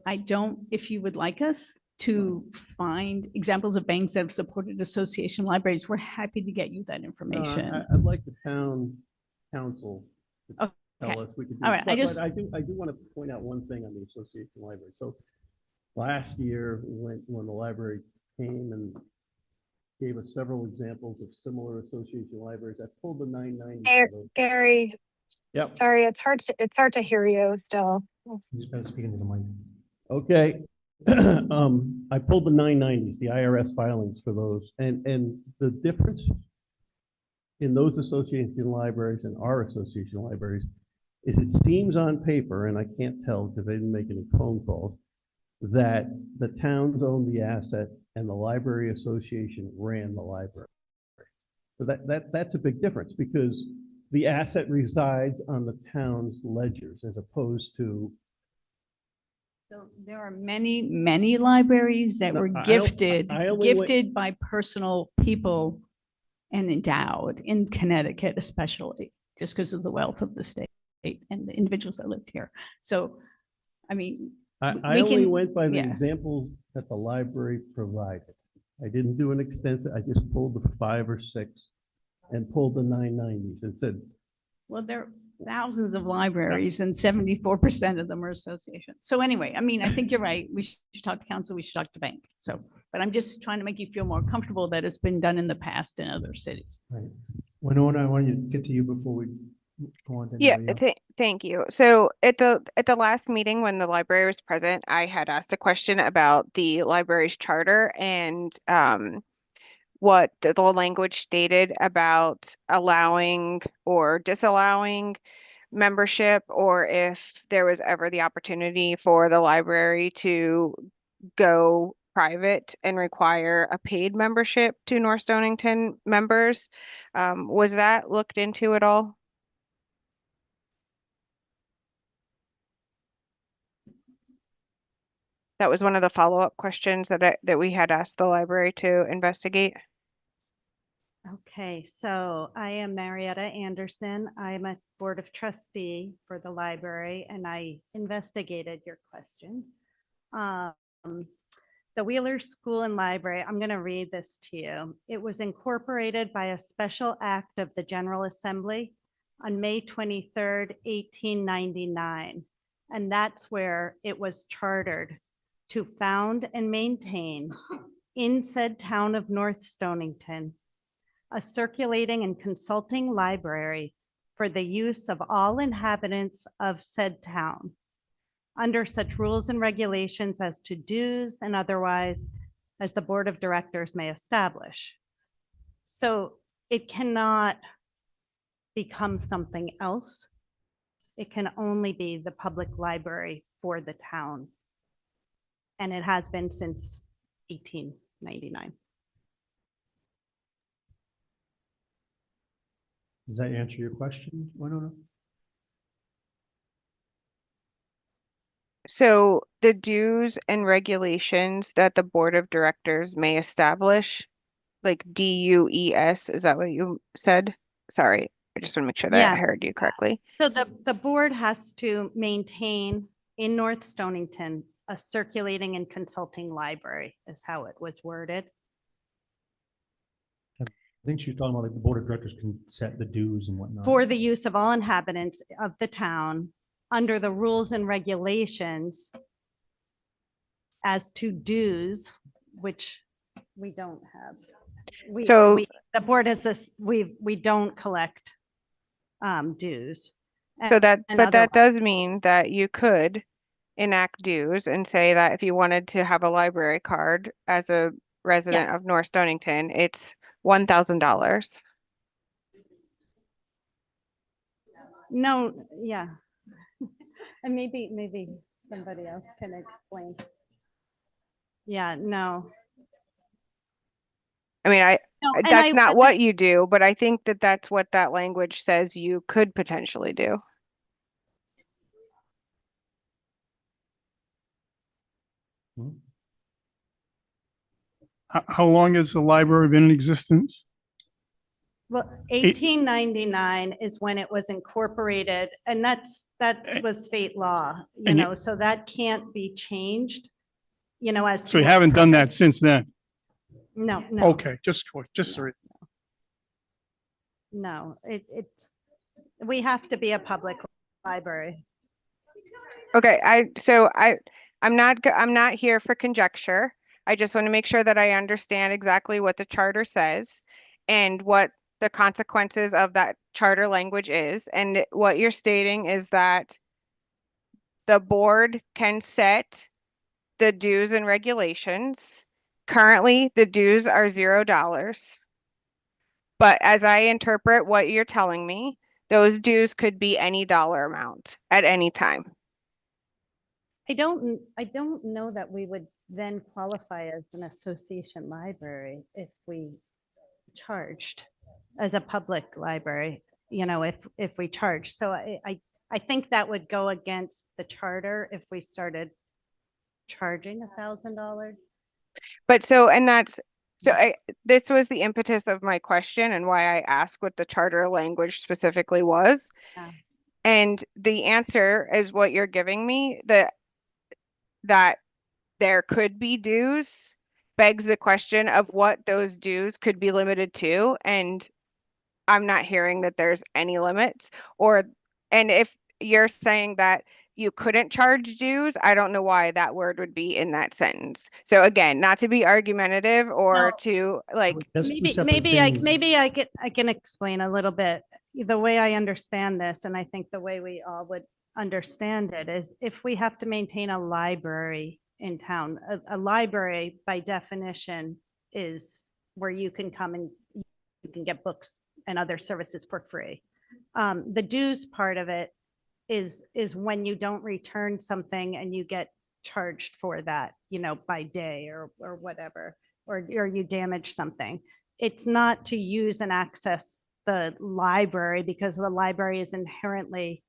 if you would like us to find examples of banks that have supported association libraries, we're happy to get you that information. I'd like the town council to Okay. tell us we could do All it. right, But I do want to point out one thing on the association library. So last year, when the library came and gave us several examples of similar association libraries, I pulled the 990. Gary, Yep. sorry, it's hard to hear you still. You just gotta speak into the mic. Okay. I pulled the 990s, the IRS filings for those, and the difference in those association libraries and our association libraries is it seems on paper, and I can't tell because I didn't make any phone calls, that the towns own the asset and the library association ran the library. So that's a big difference because the asset resides on the town's ledgers as opposed to. So there are many, many libraries that No, were I gifted only went- by personal people and endowed in Connecticut, especially just because of the wealth of the state and the individuals that lived here. So, I mean, I we only can- went by the yeah. examples that the library provided. I didn't do an extensive, I just pulled the 5 or 6 and pulled the 990s and said, well, there are thousands of libraries and 74% of them are associations. So anyway, I mean, I think you're right. We should talk to council, we should talk to bank. So, but I'm just trying to make you feel more comfortable that it's been done in the past in other cities. Right. Winona, I want to get to you before we go on to Yeah, anybody else. thank you. So at the last meeting when the library was present, I had asked a question about the library's charter and what the language stated about allowing or disallowing membership, or if there was ever the opportunity for the library to go private and require a paid membership to North Stonington members. Was that looked into at all? That was one of the follow-up questions that we had asked the library to investigate. Okay, so I am Marietta Anderson. I'm a Board of Trustee for the library, and I investigated your question. The Wheeler School and Library, I'm going to read this to you. It was incorporated by a special act of the General Assembly on May 23rd, 1899. And that's where it was chartered to found and maintain in said town of North Stonington a circulating and consulting library for the use of all inhabitants of said town, under such rules and regulations as to dues and otherwise as the Board of Directors may establish. So it cannot become something else. It can only be the public library for the town. And it has been since 1899. Does that answer your question, Winona? So the dues and regulations that the Board of Directors may establish, like DUES, is that what you said? Sorry, I just want to make sure that I Yeah. heard you correctly. So the board has to maintain in North Stonington a circulating and consulting library is how it was worded. I think she was talking about like the Board of Directors can set the dues and whatnot. For the use of all inhabitants of the town under the rules and regulations as to dues, which we don't have. The board has this, we don't collect dues. So that, and but that otherwise- does mean that you could enact dues and say that if you wanted to have a library card as a resident Yes. of North Stonington, it's $1,000. No, yeah. And maybe somebody else can explain. Yeah, no. I mean, No, and that's I- not what you do, but I think that that's what that language says you could potentially do. How long has the library been in existence? Well, 1899 is when it was incorporated, and that was state law, And you- so that can't be changed, as. So to you what haven't done that purpose- since then? No, no. Okay, just sorry. No, it's, we have to be a public library. Okay, I'm not here for conjecture. I just want to make sure that I understand exactly what the charter says and what the consequences of that charter language is. And what you're stating is that the board can set the dues and regulations. Currently, the dues are $0. But as I interpret what you're telling me, those dues could be any dollar amount at any time. I don't know that we would then qualify as an association library if we charged as a public library, if we charge. So I think that would go against the charter if we started charging $1,000. But this was the impetus of my question and why I asked what the charter language specifically was. Yeah. And the answer is what you're giving me, that there could be dues, begs the question of what those dues could be limited to. And I'm not hearing that there's any limits, and if you're saying that you couldn't charge dues, I don't know why that word would be in that sentence. So again, not to be argumentative or No. to like, That's two Maybe, separate maybe I things. can explain a little bit. The way I understand this, and I think the way we all would understand it, is if we have to maintain a library in town, a library by definition is where you can come and you can get books and other services for free. The dues part of it is when you don't return something and you get charged for that, by day or whatever, or you damage something. It's not to use and access the library because the library is inherently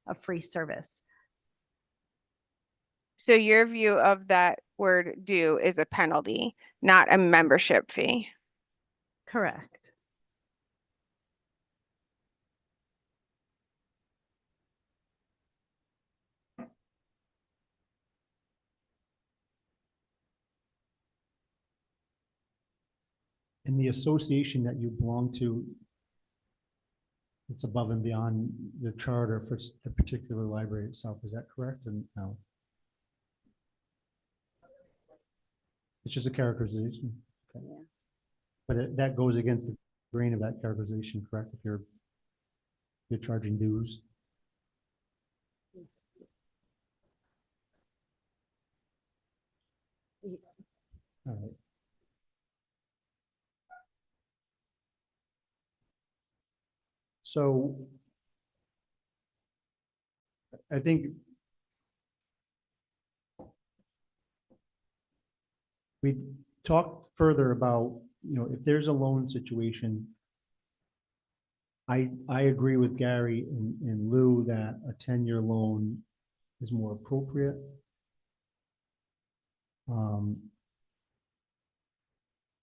a free service. So your view of that word due is a penalty, not a membership fee. Correct. And the association that you belong to, it's above and beyond the charter for the particular library itself. Is that correct? And no. It's just a characterization. Okay. Yeah. But that goes against the grain of that characterization, correct? If you're charging dues. All right. So I think we talked further about, if there's a loan situation, I agree with Gary and Lou that a 10-year loan is more appropriate.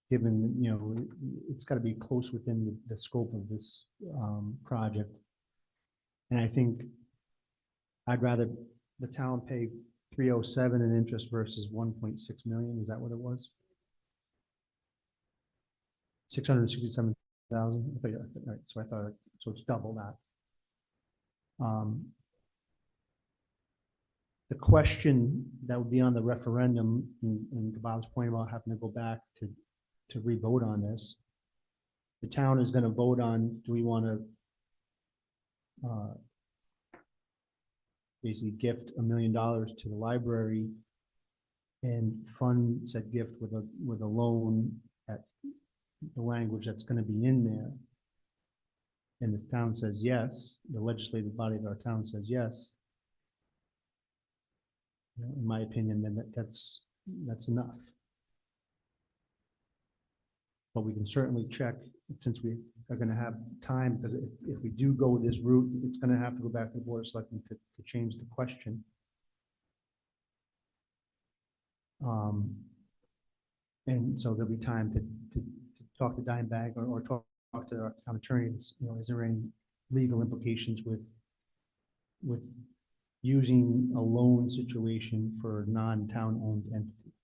Given, it's got to be close within the scope of this project. And I think I'd rather the town pay 307 in interest versus 1.6 million. Is that what it was? 667,000. Right, so I thought, so it's double that. The question that would be on the referendum, and Bob's point about having to go back to re-vote on this, the town is going to vote on, do we want to basically gift $1 million to the library and fund said gift with a loan at the language that's going to be in there, and the town says yes, the legislative body of our town says yes, in my opinion, then that's enough. But we can certainly check, since we are going to have time, because if we do go this route, it's going to have to go back to the Board of Selectmen to change the question. And so there'll be time to talk to Dimebag or talk to our town attorneys. Is there any legal implications with using a loan situation for a non-town owned entity?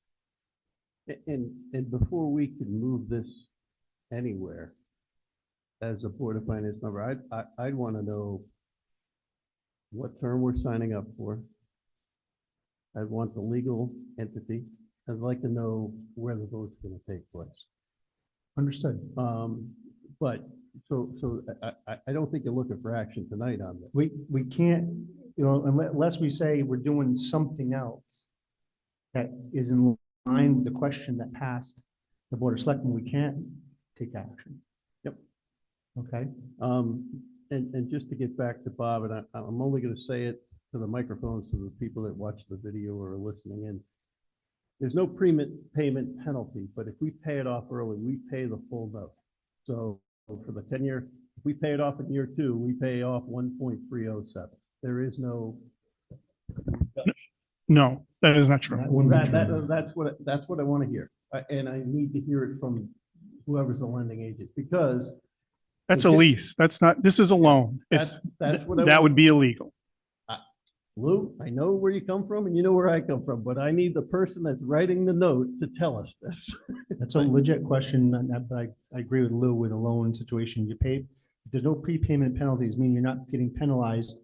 And before we can move this anywhere, as a Board of Finance member, I'd want to know what term we're signing up for. I'd want the legal entity. I'd like to know where the vote's going to take place. Understood. But so I don't think you're looking for action tonight on this. We can't, unless we say we're doing something else that is in line with the question that passed the Board of Selectmen, we can't take action. Yep. Okay. And just to get back to Bob, and I'm only going to say it to the microphones, to the people that watch the video or are listening in. There's no payment penalty, but if we pay it off early, we pay the full note. So for the 10-year, if we pay it off in year 2, we pay off 1.307. There is no. No, that is not true. That's what I want to hear, and I need to hear it from whoever's the lending agent, because That's a lease. That's not, this is a loan. that's what That would be illegal. Lou, I know where you come from and you know where I come from, but I need the person that's writing the note to tell us this. That's a legit question. But I agree with Lou with a loan situation. You pay, if there's no prepayment penalties, meaning you're not getting penalized,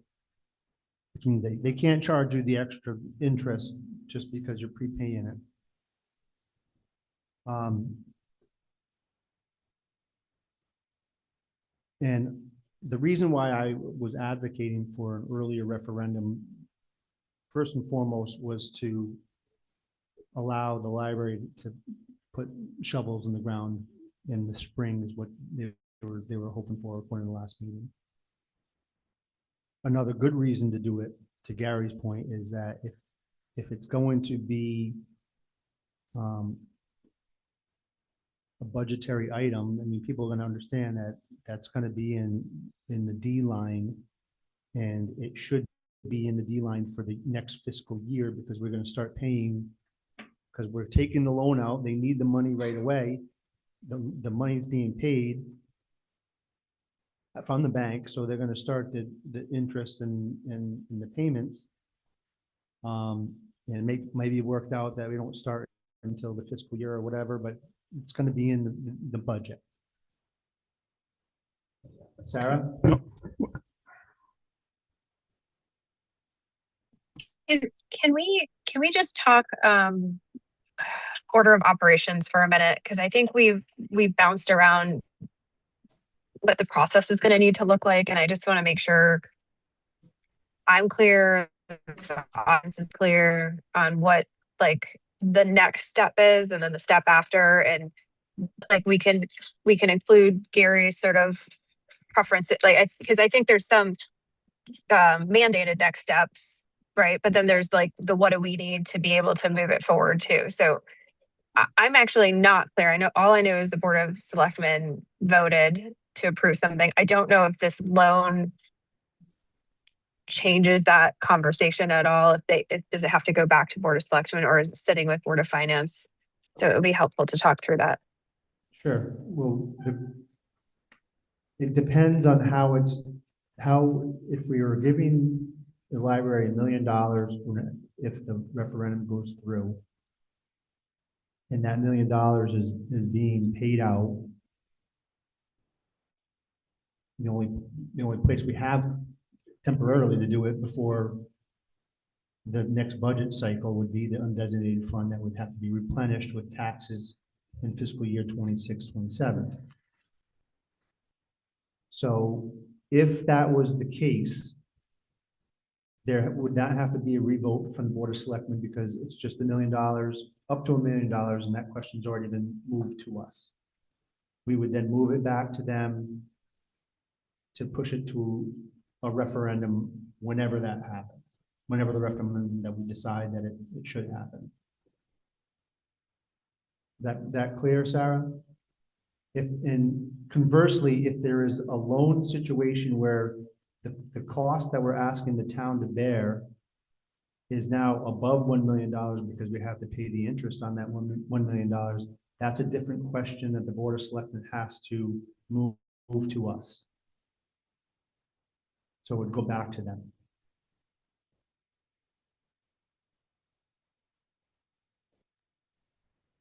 which means they can't charge you the extra interest just because you're prepaying it. And the reason why I was advocating for an earlier referendum, first and foremost, was to allow the library to put shovels in the ground in the spring, is what they were hoping for according to the last meeting. another good reason to do it, to Gary's point, is that if it's going to be a budgetary item, I mean, people are gonna understand that that's gonna be in the D line. And it should be in the D line for the next fiscal year, because we're gonna start paying, because we're taking the loan out, they need the money right away. The money's being paid from the bank, so they're gonna start the interest and the payments. And maybe it worked out that we don't start until the fiscal year or whatever, but it's gonna be in the budget. Sarah? Can we just talk order of operations for a minute? Because I think we've bounced around what the process is going to need to look like, and I just want to make sure I'm clear, the audience is clear on what like the next step is, and then the step after, and like we can include Gary's sort of preference, like because I think there's some mandated next steps, right? But then there's like the what do we need to be able to move it forward too. So I'm actually not clear. All I know is the Board of Selectmen voted to approve something. I don't know if this loan changes that conversation at all. Does it have to go back to Board of Selectmen, or is it sitting with Board of Finance? So it would be helpful to talk through that. Sure. Well, it depends on how if we are giving the library $1 million, if the referendum goes through, and that $1 million is being paid out, the only place we have temporarily to do it before the next budget cycle would be the undesignated fund that would have to be replenished with taxes in fiscal year 26-27. So if that was the case, there would not have to be a revote from the Board of Selectmen, because it's just $1 million, up to $1 million, and that question's already been moved to us. We would then move it back to them to push it to a referendum whenever that happens, whenever the referendum that we decide that it should happen. That clear, Sarah? And conversely, if there is a loan situation where the cost that we're asking the town to bear is now above $1 million because we have to pay the interest on that $1 million, that's a different question that the Board of Selectmen has to move to us. So it would go back to them.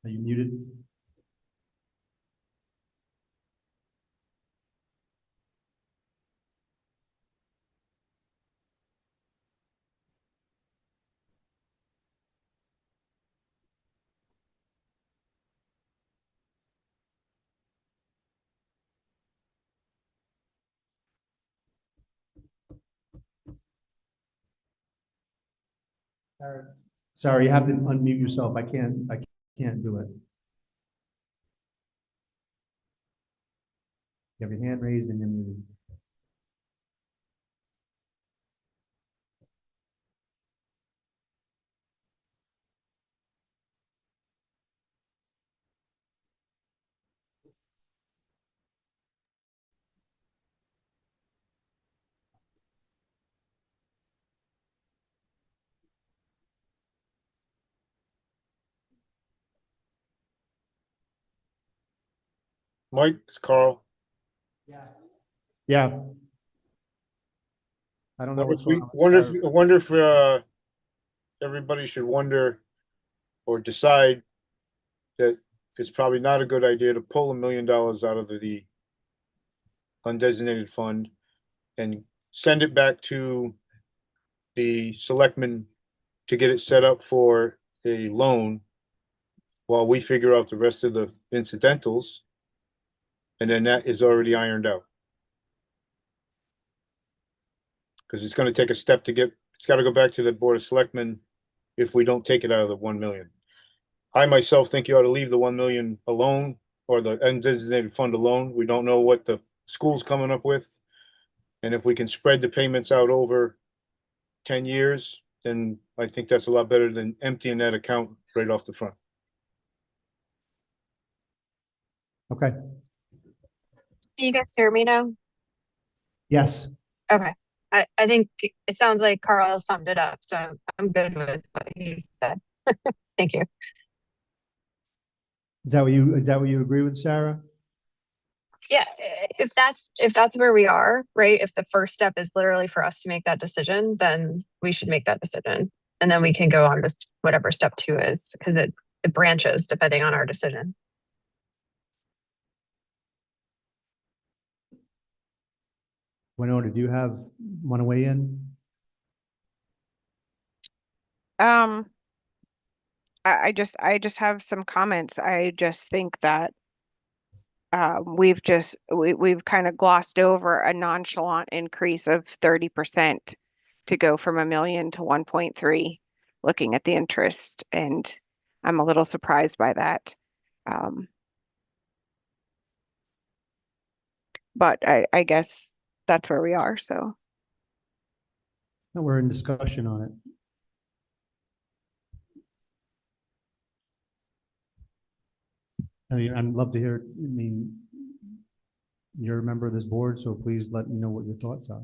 Are you muted? Sorry, you have to unmute yourself. I can't do it. You have your hand raised and you're muted. Mike, it's Carl. Yeah. I don't know what's going on. I wonder if everybody should wonder or decide that it's probably not a good idea to pull $1 million out of the undesignated fund and send it back to the selectmen to get it set up for a loan while we figure out the rest of the incidentals. And then that is already ironed out. Because it's going to take a step to it's got to go back to the Board of Selectmen if we don't take it out of the 1 million. I myself think you ought to leave the 1 million alone, or the undesignated fund alone. We don't know what the school's coming up with. And if we can spread the payments out over 10 years, then I think that's a lot better than emptying that account right off the front. Okay, Can you guys hear me now? yes, Okay. I think it sounds like Carl summed it up, so I'm good with what he said. Thank you. is that what you agree with, Sarah? Yeah, if that's where we are, right? If the first step is literally for us to make that decision, then we should make that decision. And then we can go on to whatever step 2 is, because it branches depending on our decision. Winona, do you want to weigh in? I just have some comments. I just think that we've kind of glossed over a nonchalant increase of 30% to go from $1 million to 1.3, looking at the interest, and I'm a little surprised by that. But I guess that's where we are, so. No, we're in discussion on it. I mean, I'd love to hear, I mean, you're a member of this board, so please let me know what your thoughts are.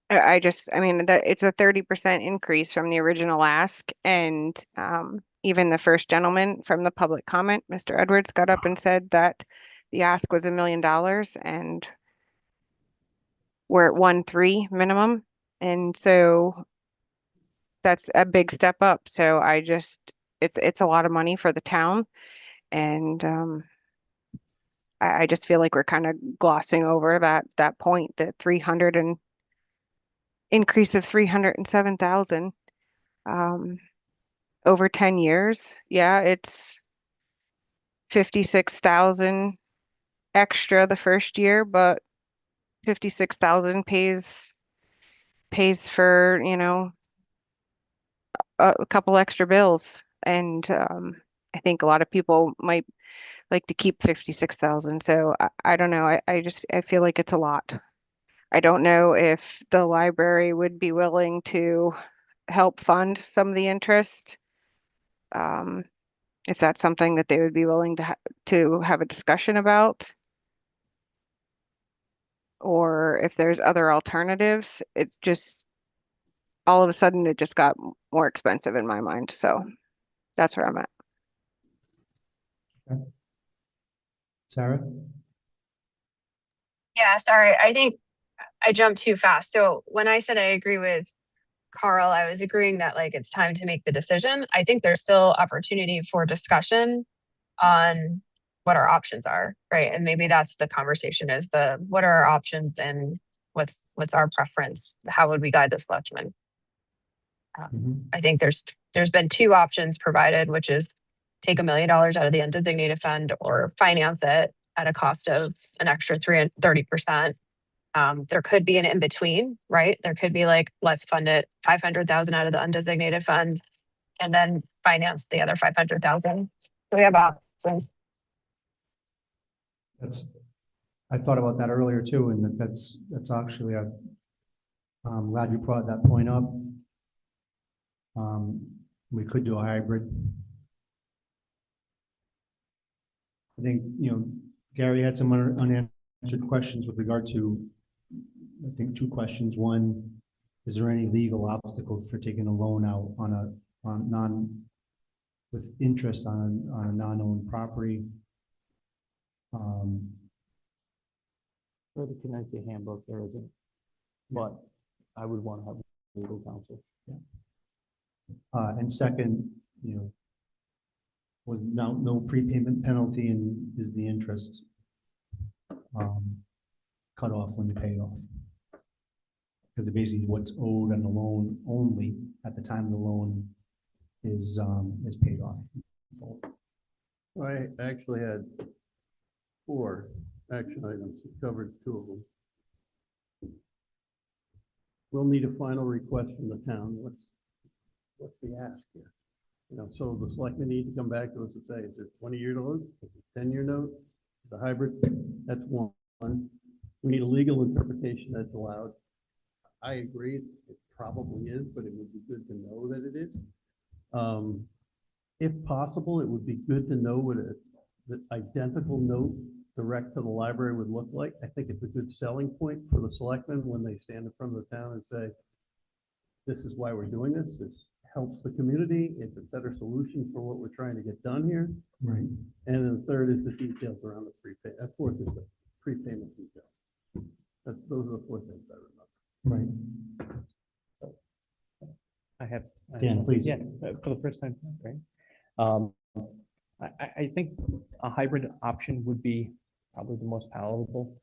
I mean, that it's a 30% increase from the original ask, and even the first gentleman from the public comment, Mr. Edwards, got up and said that the ask was $1 million, and we're at 1.3 minimum, and so that's a big step up. So it's a lot of money for the town, and I just feel like we're kind of glossing over that point, that 300 and increase of 307,000 over 10 years. Yeah, it's 56,000 extra the first year, but 56,000 pays for, a couple extra bills. And I think a lot of people might like to keep 56,000. So I don't know. I feel like it's a lot. I don't know if the library would be willing to help fund some of the interest. If that's something that they would be willing to have a discussion about. Or if there's other alternatives, it just, all of a sudden, it just got more expensive in my mind. So that's where I'm at. Sarah? Yeah, sorry. I think I jumped too fast. So when I said I agree with Carl, I was agreeing that like it's time to make the decision. I think there's still opportunity for discussion on what our options are, right? And maybe that's the conversation, is what are our options and what's our preference? How would we guide the selectmen? I think there's been 2 options provided, which is take $1 million out of the undesignated fund or finance it at a cost of an extra 30%. There could be an in between, right? There could be like, let's fund it 500,000 out of the undesignated fund and then finance the other 500,000. So we have options. I thought about that earlier too, and that's actually I'm glad you brought that point up. We could do a hybrid. I think, Gary had some unanswered questions with regard to, I think, 2 questions. One, is there any legal obstacle for taking a loan out with interest on a non-owned property? For the Connecticut handbook, there isn't, but I would want to have legal counsel. And second, was no prepayment penalty, and is the interest cut off when you pay it off? Because basically what's owed on the loan only at the time the loan is paid off. I actually had 4 action items, covered 2 of them. We'll need a final request from the town. What's the ask here? So the selectmen need to come back to us and say, is it 20-year note? Is it 10-year note? The hybrid? That's one. We need a legal interpretation that's allowed. I agree, it probably is, but it would be good to know that it is. If possible, it would be good to know what the identical note direct to the library would look like. I think it's a good selling point for the selectmen when they stand in front of the town and say, this is why we're doing this. This helps the community. It's a better solution for what we're trying to get done here. Right. And then the third is the details around the prepay. Fourth is the prepayment details. Those are the four things I remember. Right. I have. Dan, please. Yeah, for the first time, right? I think a hybrid option would be probably the most palatable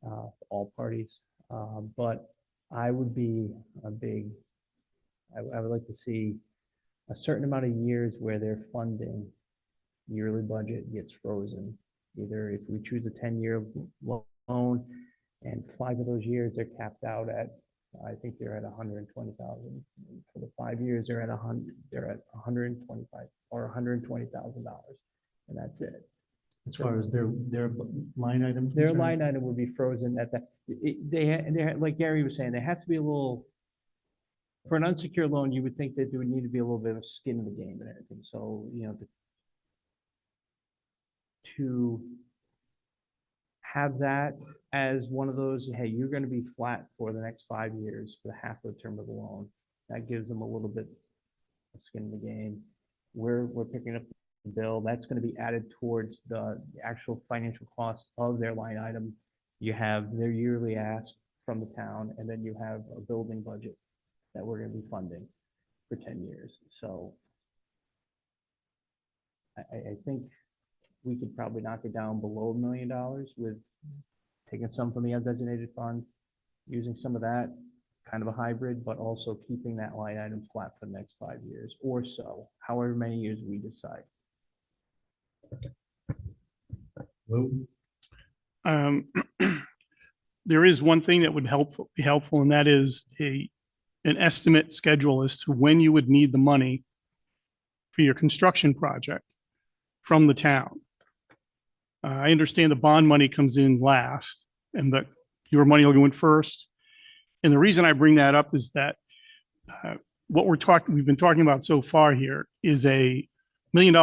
for all parties. But I would be I would like to see a certain amount of years where their funding yearly budget gets frozen. Either if we choose a 10-year loan and 5 of those years they're capped out at, I think they're at 120,000. For the 5 years, they're at 125 or $120,000, and that's it. As far as their line items. Their concerned? line item would be frozen at that. They like Gary was saying, there has to be a little. For an unsecured loan, you would think that there would need to be a little bit of skin in the game and everything. So to have that as one of those, hey, you're going to be flat for the next 5 years for half of the term of the loan. That gives them a little bit of skin in the game. We're picking up the bill. That's going to be added towards the actual financial cost of their line item. You have their yearly ask from the town, and then you have a building budget that we're going to be funding for 10 years. So I think we could probably knock it down below $1 million with taking some from the undesignated fund, using some of that, kind of a hybrid, but also keeping that line item flat for the next 5 years or so, however many years we decide. There is one thing that would be helpful, and that is an estimate schedule as to when you would need the money for your construction project from the town. I understand the bond money comes in last and that your money will go in first. And the reason I bring that up is that what we've been talking about so far here is a $1 million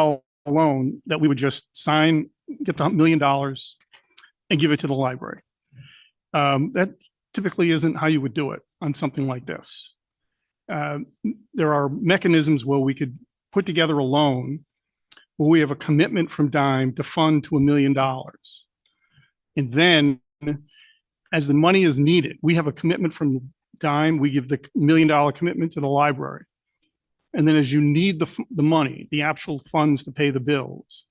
loan that we would just sign, get the $1 million and give it to the library. That typically isn't how you would do it on something like this. There are mechanisms where we could put together a loan where we have a commitment from Dime to fund to $1 million. And then as the money is needed, we have a commitment from Dime, we give the $1 million commitment to the library. And then as you need the money, the actual funds to pay the bills,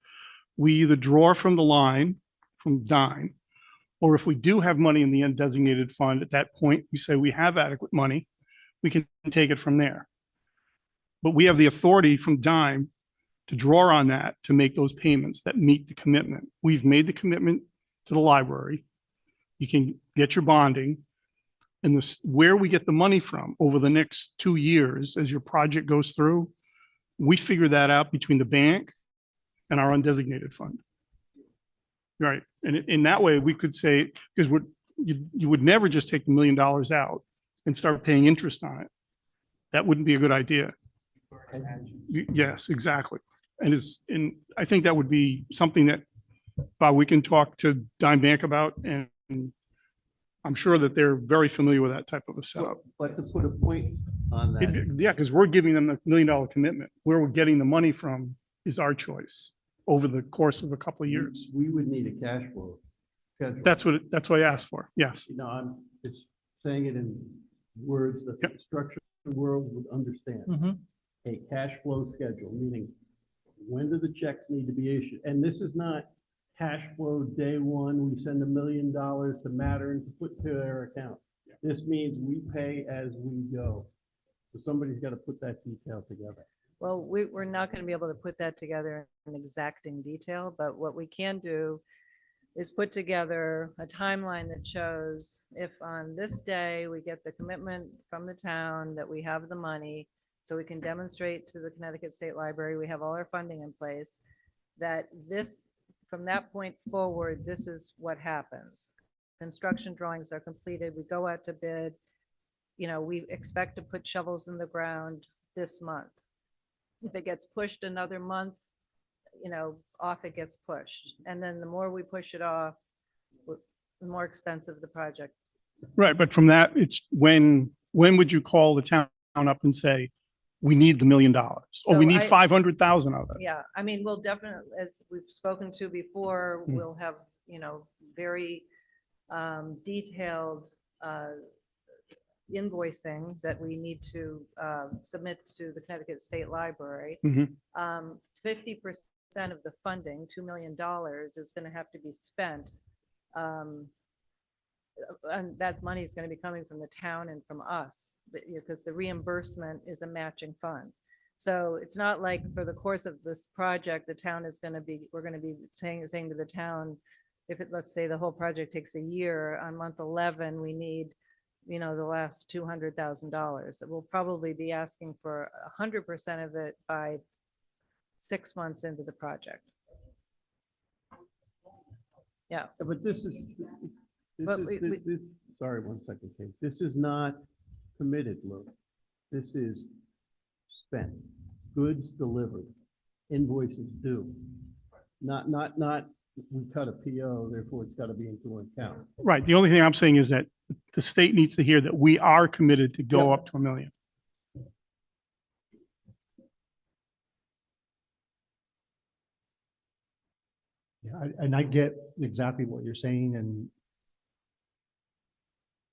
we either draw from the line from Dime, or if we do have money in the undesignated fund, at that point, we say we have adequate money, we can take it from there. But we have the authority from Dime to draw on that to make those payments that meet the commitment. We've made the commitment to the library. You can get your bonding. And where we get the money from over the next 2 years as your project goes through, we figure that out between the bank and our undesignated fund. Right. And in that way, we could say, because you would never just take the $1 million out and start paying interest on it. That wouldn't be a good idea. Yes, exactly. And I think that would be something that Bob, we can talk to Dime Bank about, and I'm sure that they're very familiar with that type of a setup. But to put a point on that. Yeah, because we're giving them the $1 million commitment. Where we're getting the money from is our choice over the course of a couple of years. We would need a cash flow schedule. That's what I asked for. Yes. No, I'm just saying it in words that the structured world would understand. A cash flow schedule, meaning when do the checks need to be issued? And this is not cash flow day one, we send $1 million to Mattern to put to their account. This means we pay as we go. So somebody's got to put that detail together. Well, we're not going to be able to put that together in exacting detail, but what we can do is put together a timeline that shows if on this day we get the commitment from the town that we have the money, so we can demonstrate to the Connecticut State Library we have all our funding in place, that this, from that point forward, this is what happens. construction drawings are completed, we go out to bid. You know, we expect to put shovels in the ground this month. If it gets pushed another month, you know, off it gets pushed. And then the more we push it off, the more expensive the project. Right, but from that, it's when would you call the town up and say, we need the $1 million, or we So need I- 500,000 of it? Yeah, I mean, we'll definitely, as we've spoken to before, Mm. we'll have, you know, very detailed invoicing that we need to submit to the Connecticut State Library. Mhm. 50% of the funding, $2 million, is going to have to be spent. And that money is going to be coming from the town and from us, because the reimbursement is a matching fund. So it's not like for the course of this project, the town is going to be, we're going to be saying to the town, if it, let's say the whole project takes a year, on month 11, we need, you know, the last $200,000. We'll probably be asking for 100% of it by 6 months into the project. Yeah. But this is, But sorry, one second, Kate. This is not committed, Lou. This is spent, goods delivered, invoices due. Not, we cut a PO, therefore it's got to be into an account. Right, the only thing I'm saying is that the state needs to hear that we are committed to go Yeah. up to $1 million. Yeah, and I get exactly what you're saying, and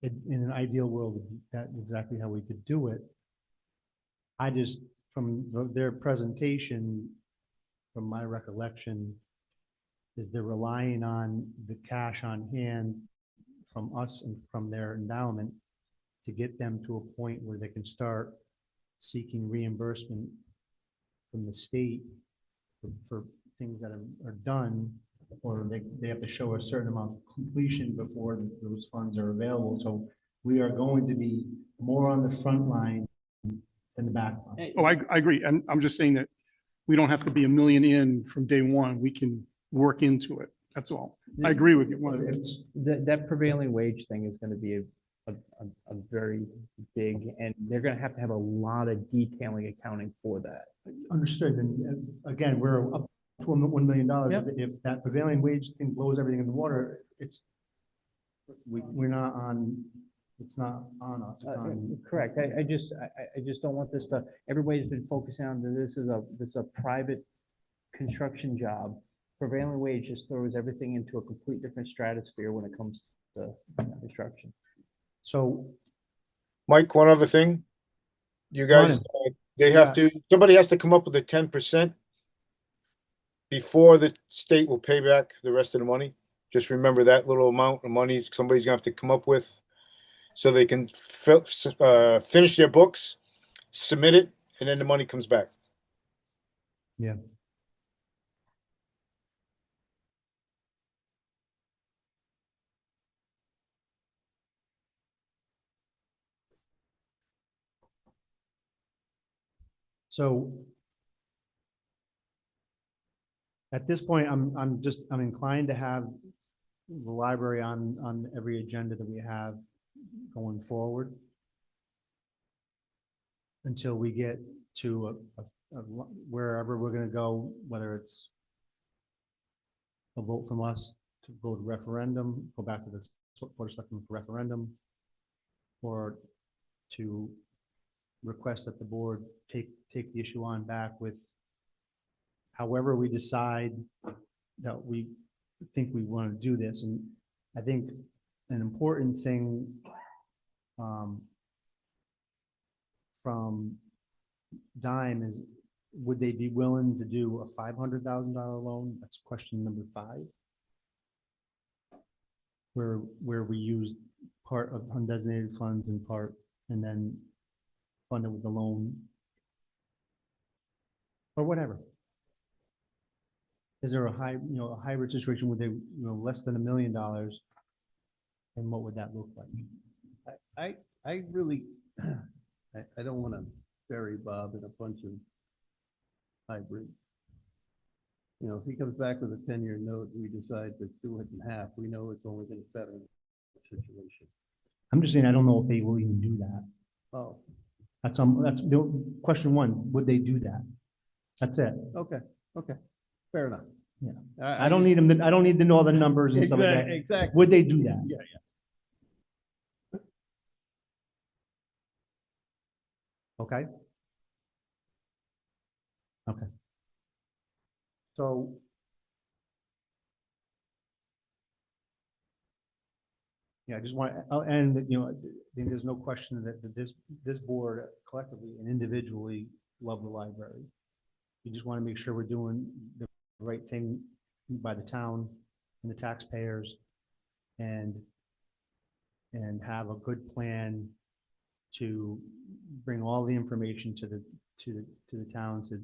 in an ideal world, that's exactly how we could do it. I just, from their presentation, from my recollection, is they're relying on the cash on hand from us and from their endowment to get them to a point where they can start seeking reimbursement from the state for things that are done, or they have to show a certain amount of completion before those funds are available. So we are going to be more on the front line than the back line. Oh, I agree, and I'm just saying that we don't have to be $1 million in from day one, we can work into it, that's all. I agree with you. It's, That prevailing wage thing is going to be a very big, and they're going to have a lot of detailing accounting for that. understood, and again, we're up to $1 million. Yep. If that prevailing wage thing blows everything in the water, we're not on, it's not on us. It's on. Correct. I just don't want this to, everybody's been focusing on that this is a private construction job. Prevailing wage just throws everything into a complete different stratosphere when it comes to construction. So, Mike, one other thing. You guys, they have to, somebody has to come up with a 10% before the state will pay back the rest of the money. Just remember that little amount of money somebody's gonna have to come up with so they can finish their books, submit it, and then the money comes back. yeah. So at this point, I'm inclined to have the library on every agenda that we have going forward until we get to wherever we're gonna go, whether it's a vote from us to go to referendum, go back to the Board of Selectmen for referendum, or to request that the board take the issue on back with however we decide that we think we want to do this. And I think an important thing from Dime is, would they be willing to do a $500,000 loan? That's question number 5. Where we use part of undesignated funds in part, and then fund it with the loan or whatever. Is there a hybrid situation where they, less than $1 million? And what would that look like? I really, I don't want to bury Bob in a bunch of hybrids. If he comes back with a 10-year note, we decide to do it in half, we know it's only going to better situation. I'm just saying, I don't know if they will even do that. Oh, That's question one, would they do that? That's it. okay, fair enough. Yeah. I I don't need them, I don't need to know all the numbers and stuff like that. Exactly. Would they do that? Yeah, Okay. Okay. So. Yeah, I just want, and you know, I think there's no question that this board collectively and individually love the library. You just want to make sure we're doing the right thing by the town and the taxpayers and have a good plan to bring all the information to the town to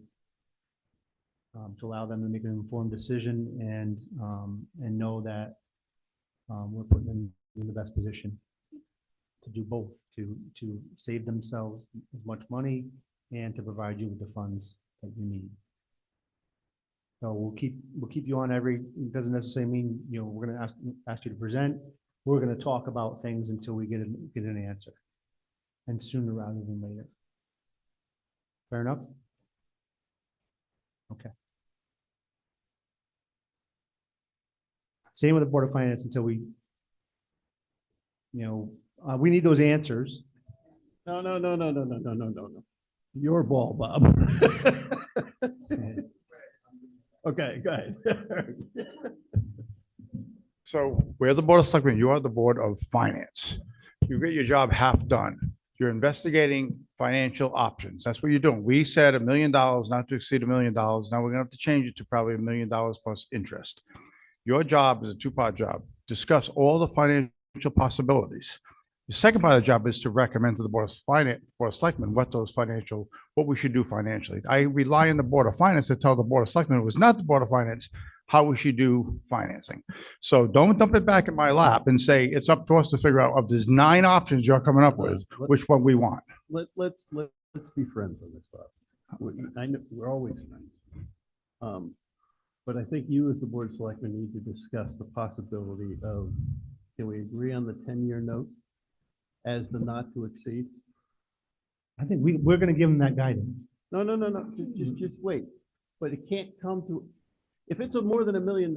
allow them to make an informed decision and know that we're putting them in the best position to do both, to save themselves as much money and to provide you with the funds that you need. So we'll keep you on it doesn't necessarily mean, you know, we're gonna ask you to present. We're gonna talk about things until we get an answer. And sooner rather than later. Fair enough? Okay. Same with the Board of Finance until we, you know, we need those answers. No. Your ball, Bob. Okay, go ahead. So we're the Board of Selectmen, you are the Board of Finance. You get your job half done. You're investigating financial options. That's what you're doing. We said $1 million, not to exceed $1 million. Now we're gonna have to change it to probably $1 million plus interest. Your job is a two-part job. Discuss all the financial possibilities. The second part of the job is to recommend to the Board of Selectmen what we should do financially. I rely on the Board of Finance to tell the Board of Selectmen, it was not the Board of Finance, how we should do financing. So don't dump it back in my lap and say, it's up to us to figure out of these 9 options you're coming up with, which one we want. Let's be friends on this, Bob. I know we're always friends. But I think you as the Board of Selectmen need to discuss the possibility of, can we agree on the 10-year note as the not to exceed? I think we're gonna give them that guidance. No. Just wait. But it can't come to, if it's more than $1 million,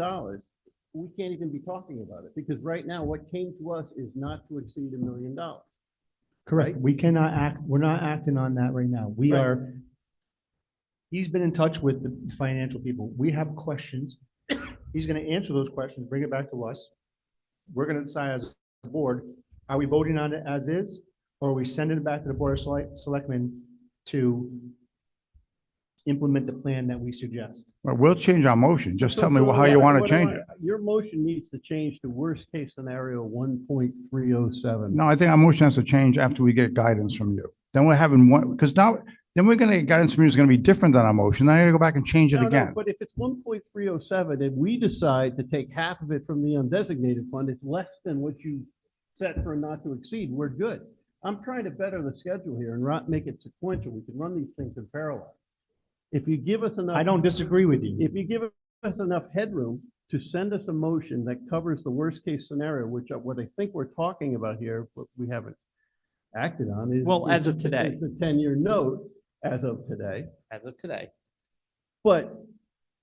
we can't even be talking about it because right now what came to us is not to exceed $1 million. Correct. We cannot act, we're not acting on that right now. We Right. are, he's been in touch with the financial people. We have questions. He's gonna answer those questions, bring it back to us. We're gonna decide as a board, are we voting on it as is? Or are we sending it back to the Board of Selectmen to implement the plan that we suggest? Well, we'll change our motion. Just tell me how you want to change it. Your motion needs to change to worst case scenario 1.307. No, I think our motion has to change after we get guidance from you. Then we're having one, because now, then we're gonna get guidance from you is gonna be different than our motion. Now I gotta go back and change it No, again. but if it's 1.307 and we decide to take half of it from the undesignated fund, it's less than what you set for not to exceed, we're good. I'm trying to better the schedule here and make it sequential. We can run these things in parallel. If you give us enough. I don't disagree with you. If you give us enough headroom to send us a motion that covers the worst case scenario, which what I think we're talking about here, but we haven't acted on is. Well, as of today. Is the 10-year note as of today. As of today. But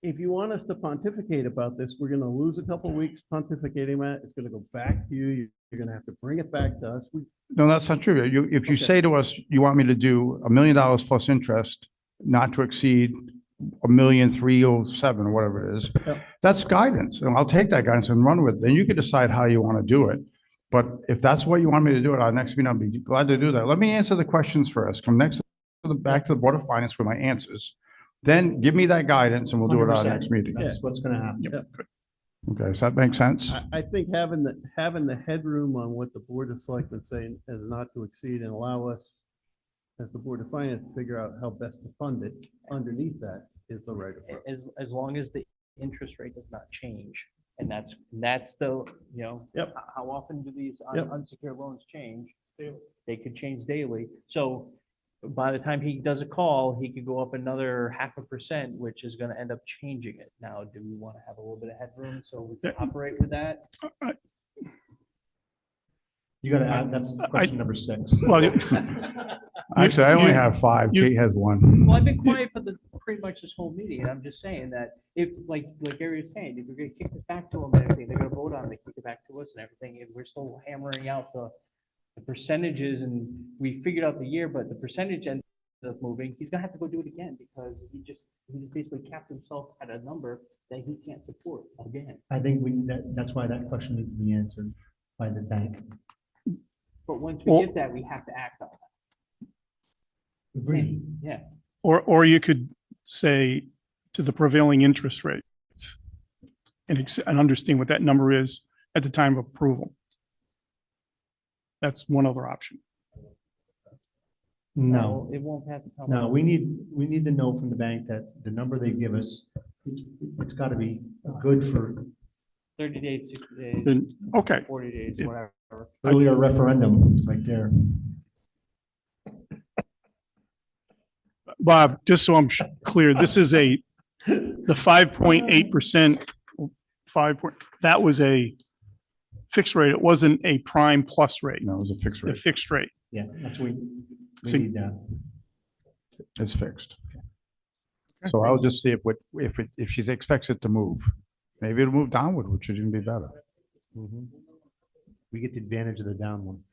if you want us to pontificate about this, we're gonna lose a couple weeks pontificating that. It's gonna go back to you. You're gonna have to bring it back to us. No, that's not true. If you say to us, you want me to do $1 million plus interest, not to exceed 1,307,000 or whatever it is, Yep. that's guidance. And I'll take that guidance and run with it. Then you can decide how you want to do it. But if that's what you want me to do at our next meeting, I'll be glad to do that. Let me answer the questions first. Come back to the Board of Finance with my answers. Then give me that guidance and we'll do it at our 100%. next meeting. That's what's gonna happen. Okay, does that make sense? I think having the headroom on what the Board of Selectmen say as not to exceed and allow us as the Board of Finance to figure out how best to fund it underneath that is the right approach. As long as the interest rate does not change. And that's the, you know, Yep. how often do these Yep. unsecured loans change? They could change daily. So by the time he does a call, he could go up another 0.5%, which is going to end up changing it. Now, do we want to have a little bit of headroom so we can operate with that? You gotta add, that's question number 6. Well, Actually, I only you- have 5. you- Kate has 1. Well, I've been quiet for pretty much this whole meeting, and I'm just saying that if, like Gary was saying, if we're gonna kick this back to them and everything, they're gonna vote on it, kick it back to us and everything, and we're still hammering out the percentages, and we figured out the year, but the percentage ended up moving, he's gonna have to go do it again, because he's basically capped himself at a number that he can't support again. I think that's why that question needs to be answered by the bank. But once we Well- get that, we have to act on it. Agreed. Yeah. Or you could say to the prevailing interest rates and understand what that number is at the time of approval. That's one other option. No, It won't pass. the town no, vote. we need to know from the bank that the number they give us, it's gotta be good for 30 days, 60 days, Then, okay, 40 days, Yeah. whatever. earlier referendum right there. Bob, just so I'm clear, this is the 5.8%, that was a fixed rate. It wasn't a prime plus rate, No, it was a fixed a rate. fixed rate. Yeah, that's we So- need that. It's fixed. So I'll just see if she expects it to move. Maybe it'll move downward, which would even be better. We get the advantage of the down one.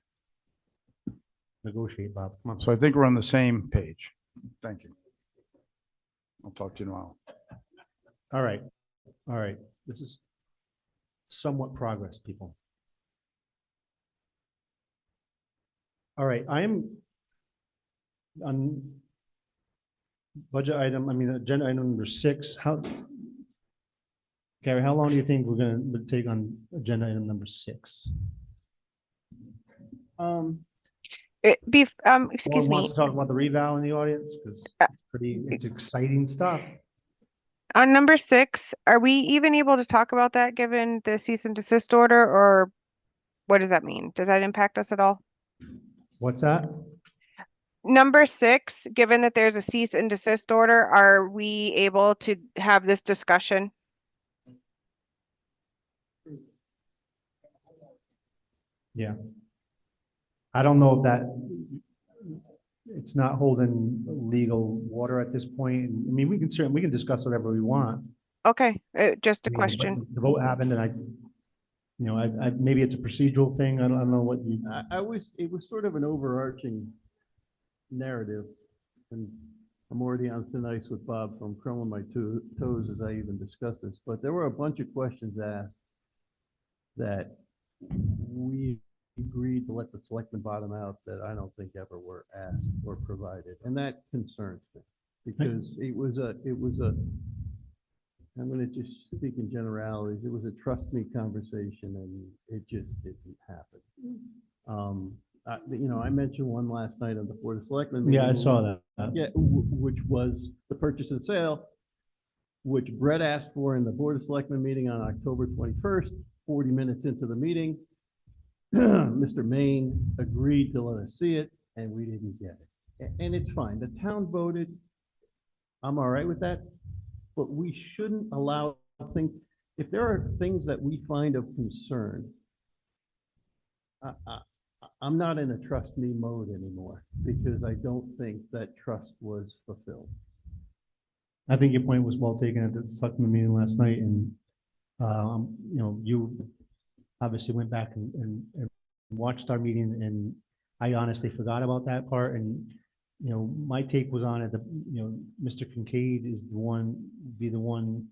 Negotiate, Bob. Come on. So I think we're on the same page. Thank you. I'll talk to you tomorrow. All right, all right. This is somewhat progress, people. All right, I am on budget item, agenda item number 6. Gary, how long do you think would take on agenda item number 6? Excuse Someone me, wants to talk about the reval in the audience? Because it's exciting stuff. on number 6, are we even able to talk about that given the cease and desist order, or what does that mean? Does that impact us at all? What's that? Number 6, given that there's a cease and desist order, are we able to have this discussion? Yeah. I don't know if it's not holding legal water at this point. I mean, we can discuss whatever we want. Okay, just a I mean, but question. The vote happened and maybe it's a procedural thing. I don't know what you. It was sort of an overarching narrative, and I'm already on thin ice with Bob, so I'm curling my toes as I even discuss this, but there were a bunch of questions asked that we agreed to let the selectmen bottom out that I don't think ever were asked or provided, and that concerns me, because it was a, I'm gonna just speak in generalities, it was a trust me conversation, and it just didn't happen. I mentioned one last night on the Board of Selectmen. Yeah, I meeting. saw that. Yeah, which was the purchase and sale, which Brett asked for in the Board of Selectmen meeting on October 21st, 40 minutes into the meeting. Mr. Maine agreed to let us see it, and we didn't get it. And it's fine. The town voted. I'm all right with that, but we shouldn't allow things, if there are things that we find of concern, I'm not in a trust me mode anymore, because I don't think that trust was fulfilled. I think your point was well taken at the selectmen meeting last night, and you obviously went back and watched our meeting, and I honestly forgot about that part. And my take was on it. Mr. Kincaid is the one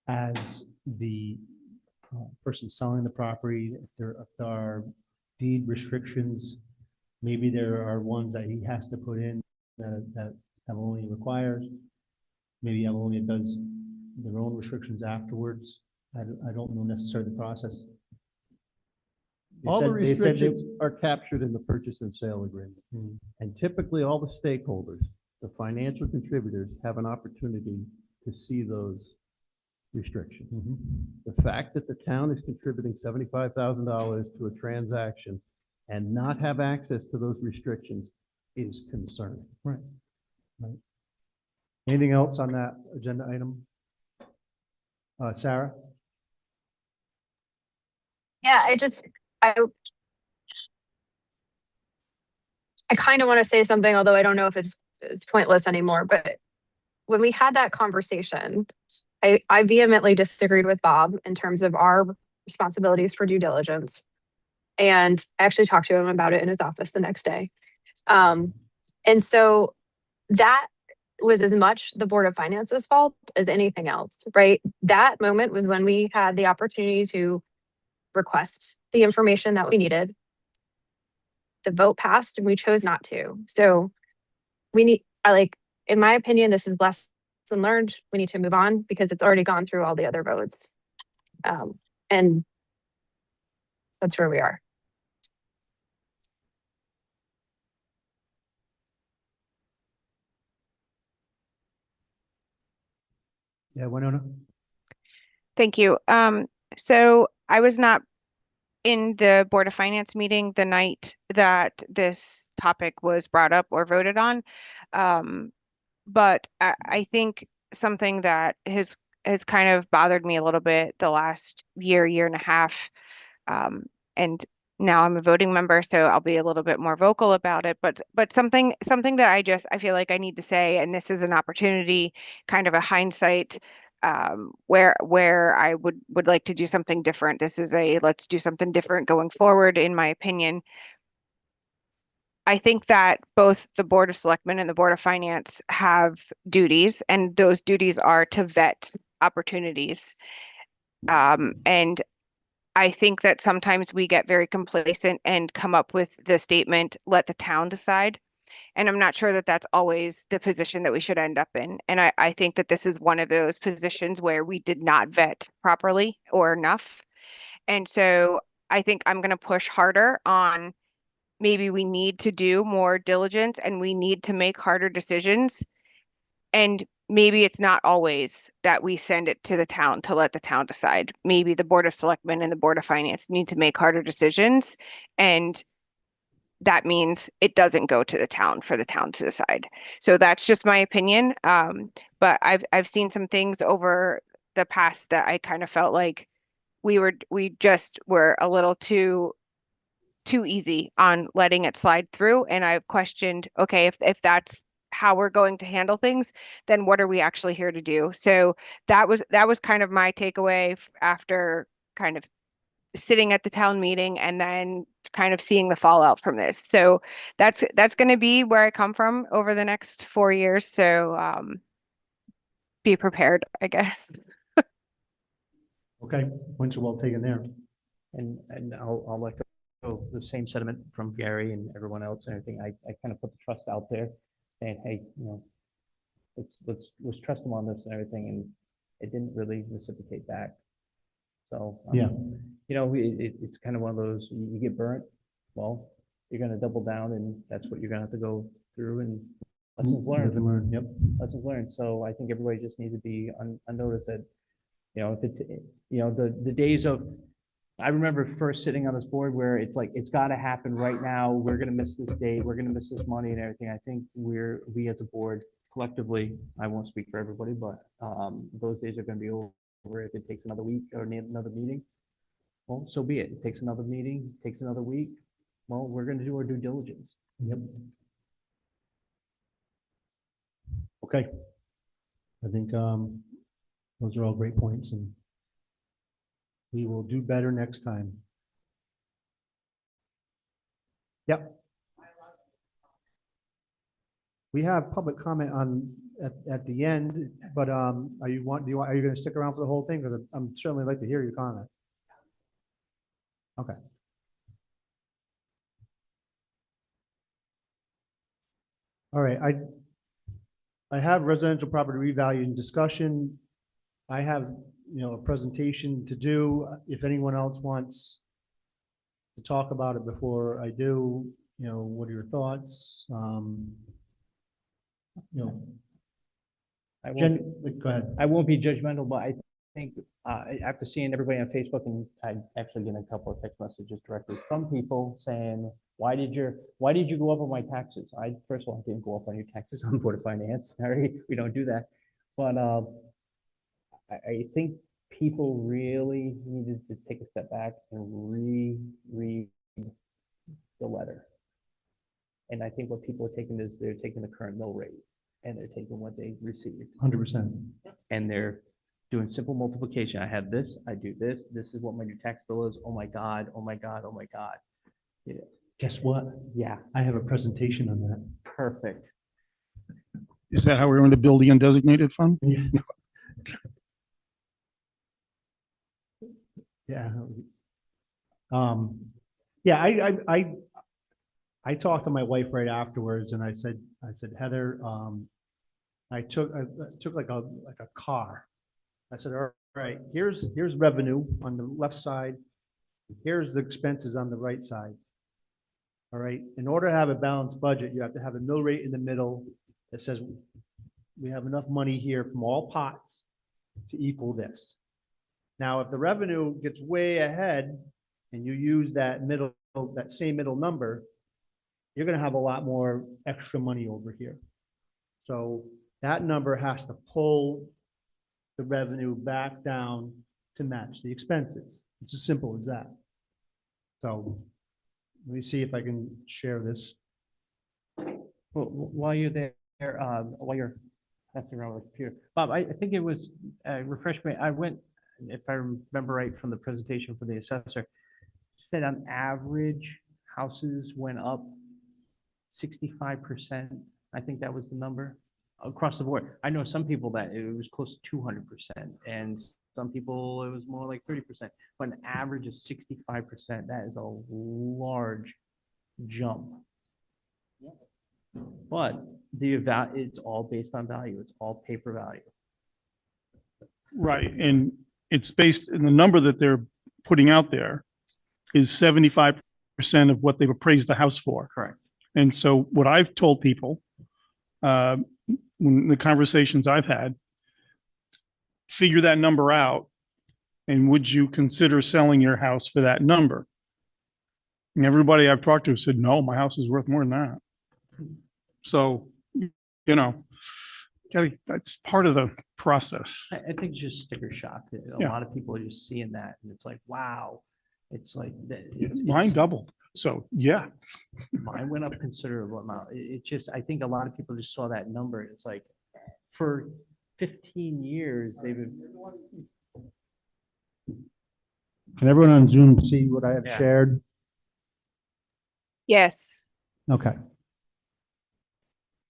as the person selling the property. If there are deed restrictions, maybe there are ones that he has to put in that Avalonia requires. Maybe Avalonia does their own restrictions afterwards. I don't know necessarily the process. All the They said restrictions are captured in the purchase and sale agreement. Mhm. And typically, all the stakeholders, the financial contributors, have an opportunity to see those restrictions. The fact that the town is contributing $75,000 to a transaction and not have access to those restrictions is concerning. Right. Anything else on that agenda item? Sarah? Yeah, I kind of want to say something, although I don't know if it's pointless anymore, but when we had that conversation, I vehemently disagreed with Bob in terms of our responsibilities for due diligence. And I actually talked to him about it in his office the next day. And so that was as much the Board of Finance's fault as anything else, right? That moment was when we had the opportunity to request the information that we needed. The vote passed and we chose not to. So in my opinion, this is lesson learned. We need to move on because it's already gone through all the other votes. And that's where we are. Yeah, Winona? Thank you. So I was not in the Board of Finance meeting the night that this topic was brought up or voted on. But I think something that has kind of bothered me a little bit the last year and a half, and now I'm a voting member, so I'll be a little bit more vocal about it. But something that I feel like I need to say, and this is an opportunity, kind of a hindsight, where I would like to do something different. This is let's do something different going forward, in my opinion. I think that both the Board of Selectmen and the Board of Finance have duties, and those duties are to vet opportunities. And I think that sometimes we get very complacent and come up with the statement, let the town decide. And I'm not sure that that's always the position that we should end up in. And I think that this is one of those positions where we did not vet properly or enough. And so I think I'm going to push harder on maybe we need to do more diligence and we need to make harder decisions. And maybe it's not always that we send it to the town to let the town decide. Maybe the Board of Selectmen and the Board of Finance need to make harder decisions. And that means it doesn't go to the town for the town to decide. So that's just my opinion. But I've seen some things over the past that I kind of felt like we just were a little too easy on letting it slide through. And I've questioned, okay, if that's how we're going to handle things, then what are we actually here to do? So that was kind of my takeaway after kind of sitting at the town meeting and then kind of seeing the fallout from this. So that's going to be where I come from over the next 4 years. So be prepared, I guess. Okay, points are well taken there. And I'll let go the same sentiment from Gary and everyone else and everything. I kind of put the trust out there saying, hey, let's trust them on this and everything. And it didn't really reciprocate back. So, Yeah. It's kind of one of those, you get burnt, well, you're going to double down and that's what you're going to have to go through, and lessons learned. Yep. Lessons learned. So I think everybody just needs to be on notice that, the days of, I remember first sitting on this board where it's like, it's got to happen right now. We're going to miss this date. We're going to miss this money and everything. I think we as a board collectively, I won't speak for everybody, but those days are going to be over. If it takes another week or another meeting, well, so be it. It takes another meeting, takes another week. Well, we're going to do our due diligence. Yep. Okay. I think those are all great points, and we will do better next time. Yep. We have public comment at the end, but are you going to stick around for the whole thing? Because I'm certainly like to hear your comment. Okay. All right, I have residential property revaluing discussion. I have, a presentation to do. If anyone else wants to talk about it before I do, what are your thoughts? Go ahead. I won't be judgmental, but I think after seeing everybody on Facebook, and I actually get a couple of text messages directly from people saying, why did you go up on my taxes? First of all, I didn't go up on your taxes on Board of Finance. We don't do that. But I think people really needed to take a step back and reread the letter. And I think what people are taking is they're taking the current mill rate and they're taking what they receive. 100%. And they're doing simple multiplication. I have this, I do this, this is what my new tax bill is. Oh my God, oh my God, oh my God. Yeah, Guess what? yeah, I have a presentation on that. perfect. Is that how we're going to build the undesignated fund? Yeah. Yeah, I talked to my wife right afterwards and I said, Heather, I took like a car. I said, all right, here's revenue on the left side. Here's the expenses on the right side. All right, in order to have a balanced budget, you have to have a mill rate in the middle that says we have enough money here from all pots to equal this. Now, if the revenue gets way ahead and you use that same middle number, you're gonna have a lot more extra money over here. So that number has to pull the revenue back down to match the expenses. It's as simple as that. So let me see if I can share this. Well, while you're there, while you're messing around with the computer, Bob, I think it was, refresh me, I went, if I remember right from the presentation for the assessor, said on average, houses went up 65%. I think that was the number across the board. I know some people that it was close to 200%, and some people it was more like 30%, but an average of 65%, that is a large jump. But it's all based on value. It's all paper value. Right, and it's based, in the number that they're putting out there is 75% of what they've appraised the house for. Correct. And so what I've told people, when the conversations I've had, figure that number out, and would you consider selling your house for that number? And everybody I've talked to said, no, my house is worth more than that. So, you know, that's part of the process. I think it's just sticker shock. A Yeah. lot of people are just seeing that, and it's like, wow. It's like Mine doubled. So, yeah. Mine went up considerable amount. It just, I think a lot of people just saw that number. It's like, for 15 years, they've been. Can everyone on Zoom see what I have Yeah. shared? Yes. Okay.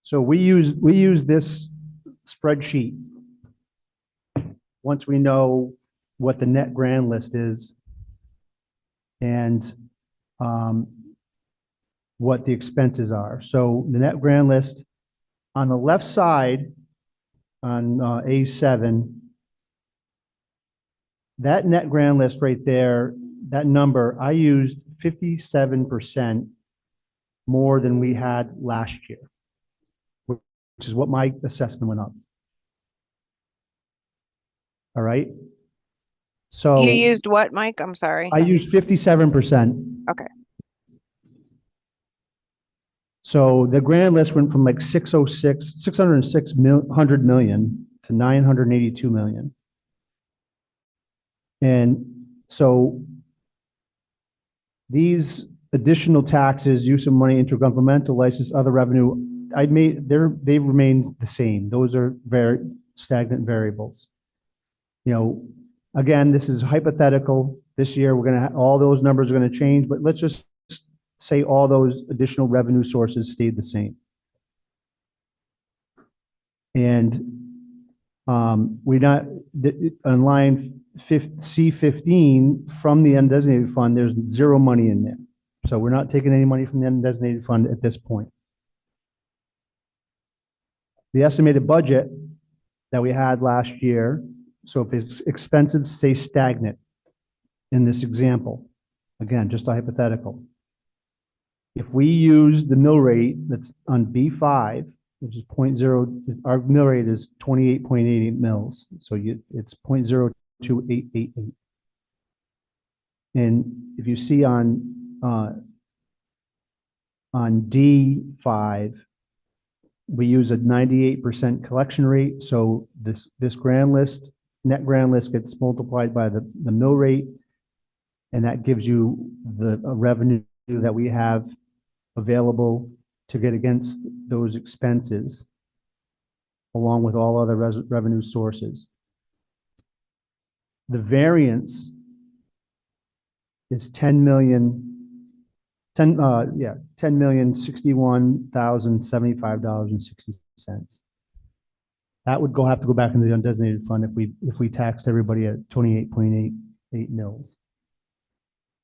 So we use this spreadsheet once we know what the net grand list is and what the expenses are. So the net grand list on the left side on A7, that net grand list right there, that number, I used 57% more than we had last year, which is what my assessment went up. All right. So You used what, Mike? I'm sorry. I used 57%. Okay. So the grand list went from like 606 million to 982 million. And so these additional taxes, use of money, intergovernmental license, other revenue, they remain the same. Those are very stagnant variables. You know, again, this is hypothetical. This year, we're going to, all those numbers are going to change, but let's just say all those additional revenue sources stayed the same. And we're not, on line C15 from the undesignated fund, there's zero money in there. So we're not taking any money from the undesignated fund at this point. The estimated budget that we had last year, so if it's expensive, stay stagnant in this example, again, just a hypothetical. If we use the mill rate that's on B5, which is 0.0, our mill rate is 28.88 mils. So it's 0.02888. And if you see on D5, we use a 98% collection rate. So this grand list, net grand list gets multiplied by the mill rate, and that gives you the revenue that we have available to get against those expenses, along with all other revenue sources. The variance is 10,061,075.60. That would have to go back into the undesignated fund if we taxed everybody at 28.88 mils.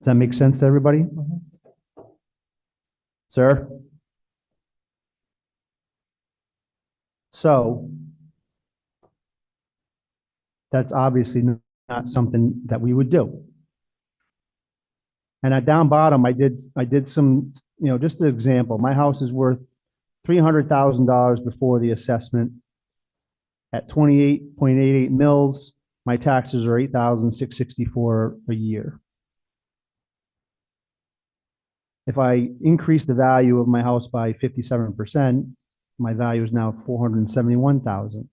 Does that make sense to everybody? Sir? So that's obviously not something that we would do. And at down bottom, I did some, just an example. My house is worth $300,000 before the assessment. At 28.88 mils, my taxes are $8,664 a year. If I increase the value of my house by 57%, my value is now $471,000.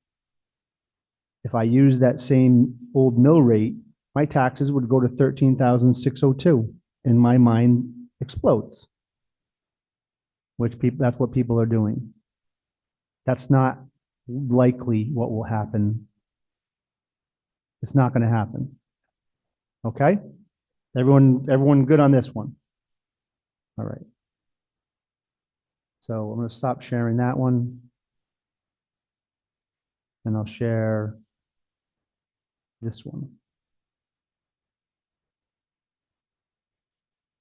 If I use that same old mill rate, my taxes would go to $13,602, and my mind explodes. That's what people are doing. That's not likely what will happen. It's not going to happen. Okay? Everyone good on this one? All right. So I'm going to stop sharing that one. And I'll share this one.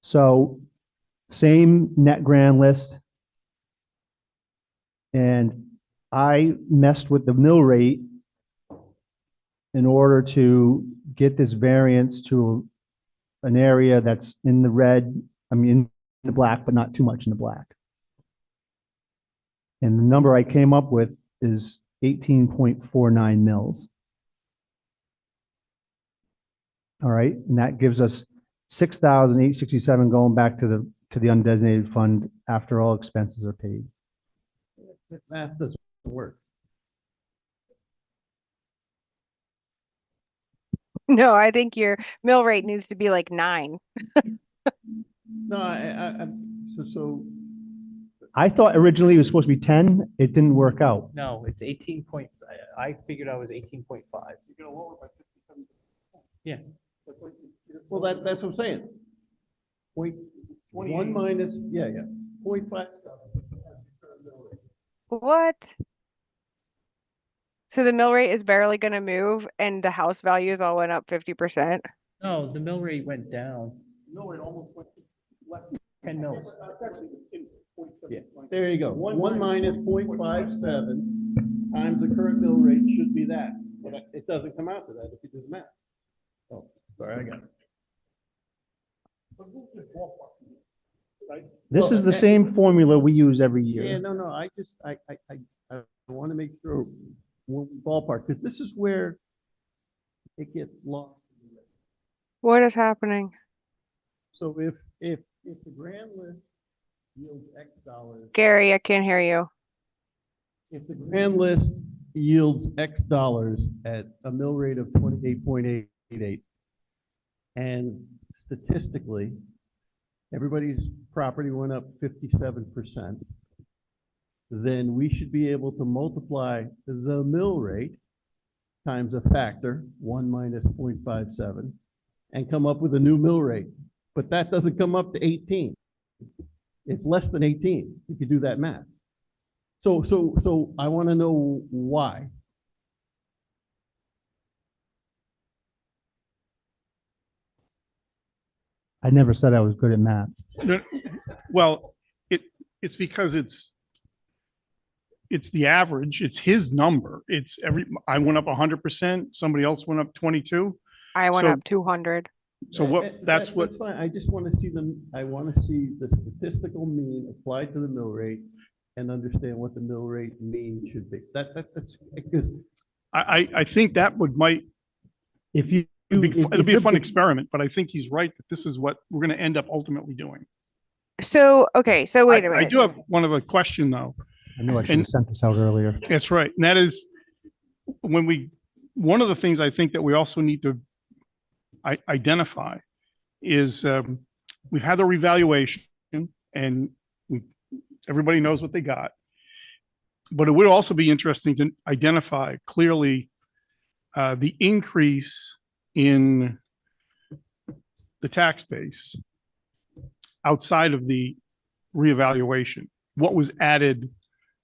So same net grand list. And I messed with the mill rate in order to get this variance to an area that's in the red, in the black, but not too much in the black. And the number I came up with is 18.49 mils. All right, and that gives us 6,867 going back to the undesignated fund after all expenses are paid. That math doesn't work. No, I think your mill rate needs to be like 9. No, so I thought originally it was supposed to be 10. It didn't work out. no, it's 18 point, I figured I was 18.5. You're gonna lower by 57%. Yeah. Well, that's what I'm saying. One minus, yeah, 0.5. What? So the mill rate is barely going to move and the house values all went up 50%? No, the mill rate went down. Mill rate almost went less than 10 mils. Yeah, there you go. One minus 0.57 times the current mill rate should be that, but it doesn't come out to that if you do the math. Oh, sorry, I got it. This is the same formula we use every Yeah, year. no, I want to make sure we're ballpark, because this is where it gets lost. What is happening? So if the grand list yields X dollars, Gary, I can't hear you. if the grand list yields X dollars at a mill rate of 28.88, and statistically, everybody's property went up 57%, then we should be able to multiply the mill rate times a factor, 1 minus 0.57, and come up with a new mill rate. But that doesn't come up to 18. It's less than 18, if you do that math. So I want to know why. I never said I was good at math. No, well, it's because it's the average, it's his number. I went up 100%, somebody else went up 22. I went So- up 200. So that's what, That's fine. I just want to see I want to see the statistical mean applied to the mill rate and understand what the mill rate mean should be. That's because I think that might If you, it'll be a fun if- experiment, but I think he's right that this is what we're going to end up ultimately doing. So, okay, so wait a I minute. do have one of a question though. I knew I should have sent this out earlier. That's right. And that is one of the things I think that we also need to identify is we've had the revaluation and Everybody knows what they got. But it would also be interesting to identify clearly the increase in the tax base outside of the reevaluation. What was added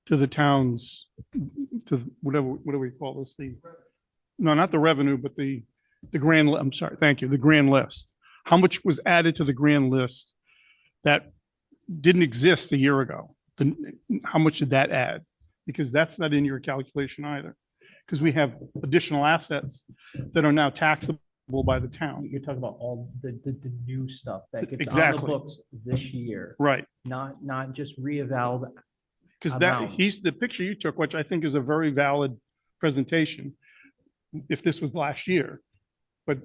to the town's, to whatever, what do we call this? No, not the revenue, but the grand, I'm sorry, thank you, the grand list. How much was added to the grand list that didn't exist a year ago? How much did that add? Because that's not in your calculation either. Because we have additional assets that are now taxable by the town. You're talking about all the new stuff that gets on the Exactly. books this year, Right. not just reeval. Because that, Amount. the picture you took, which I think is a very valid presentation, if this was last year. But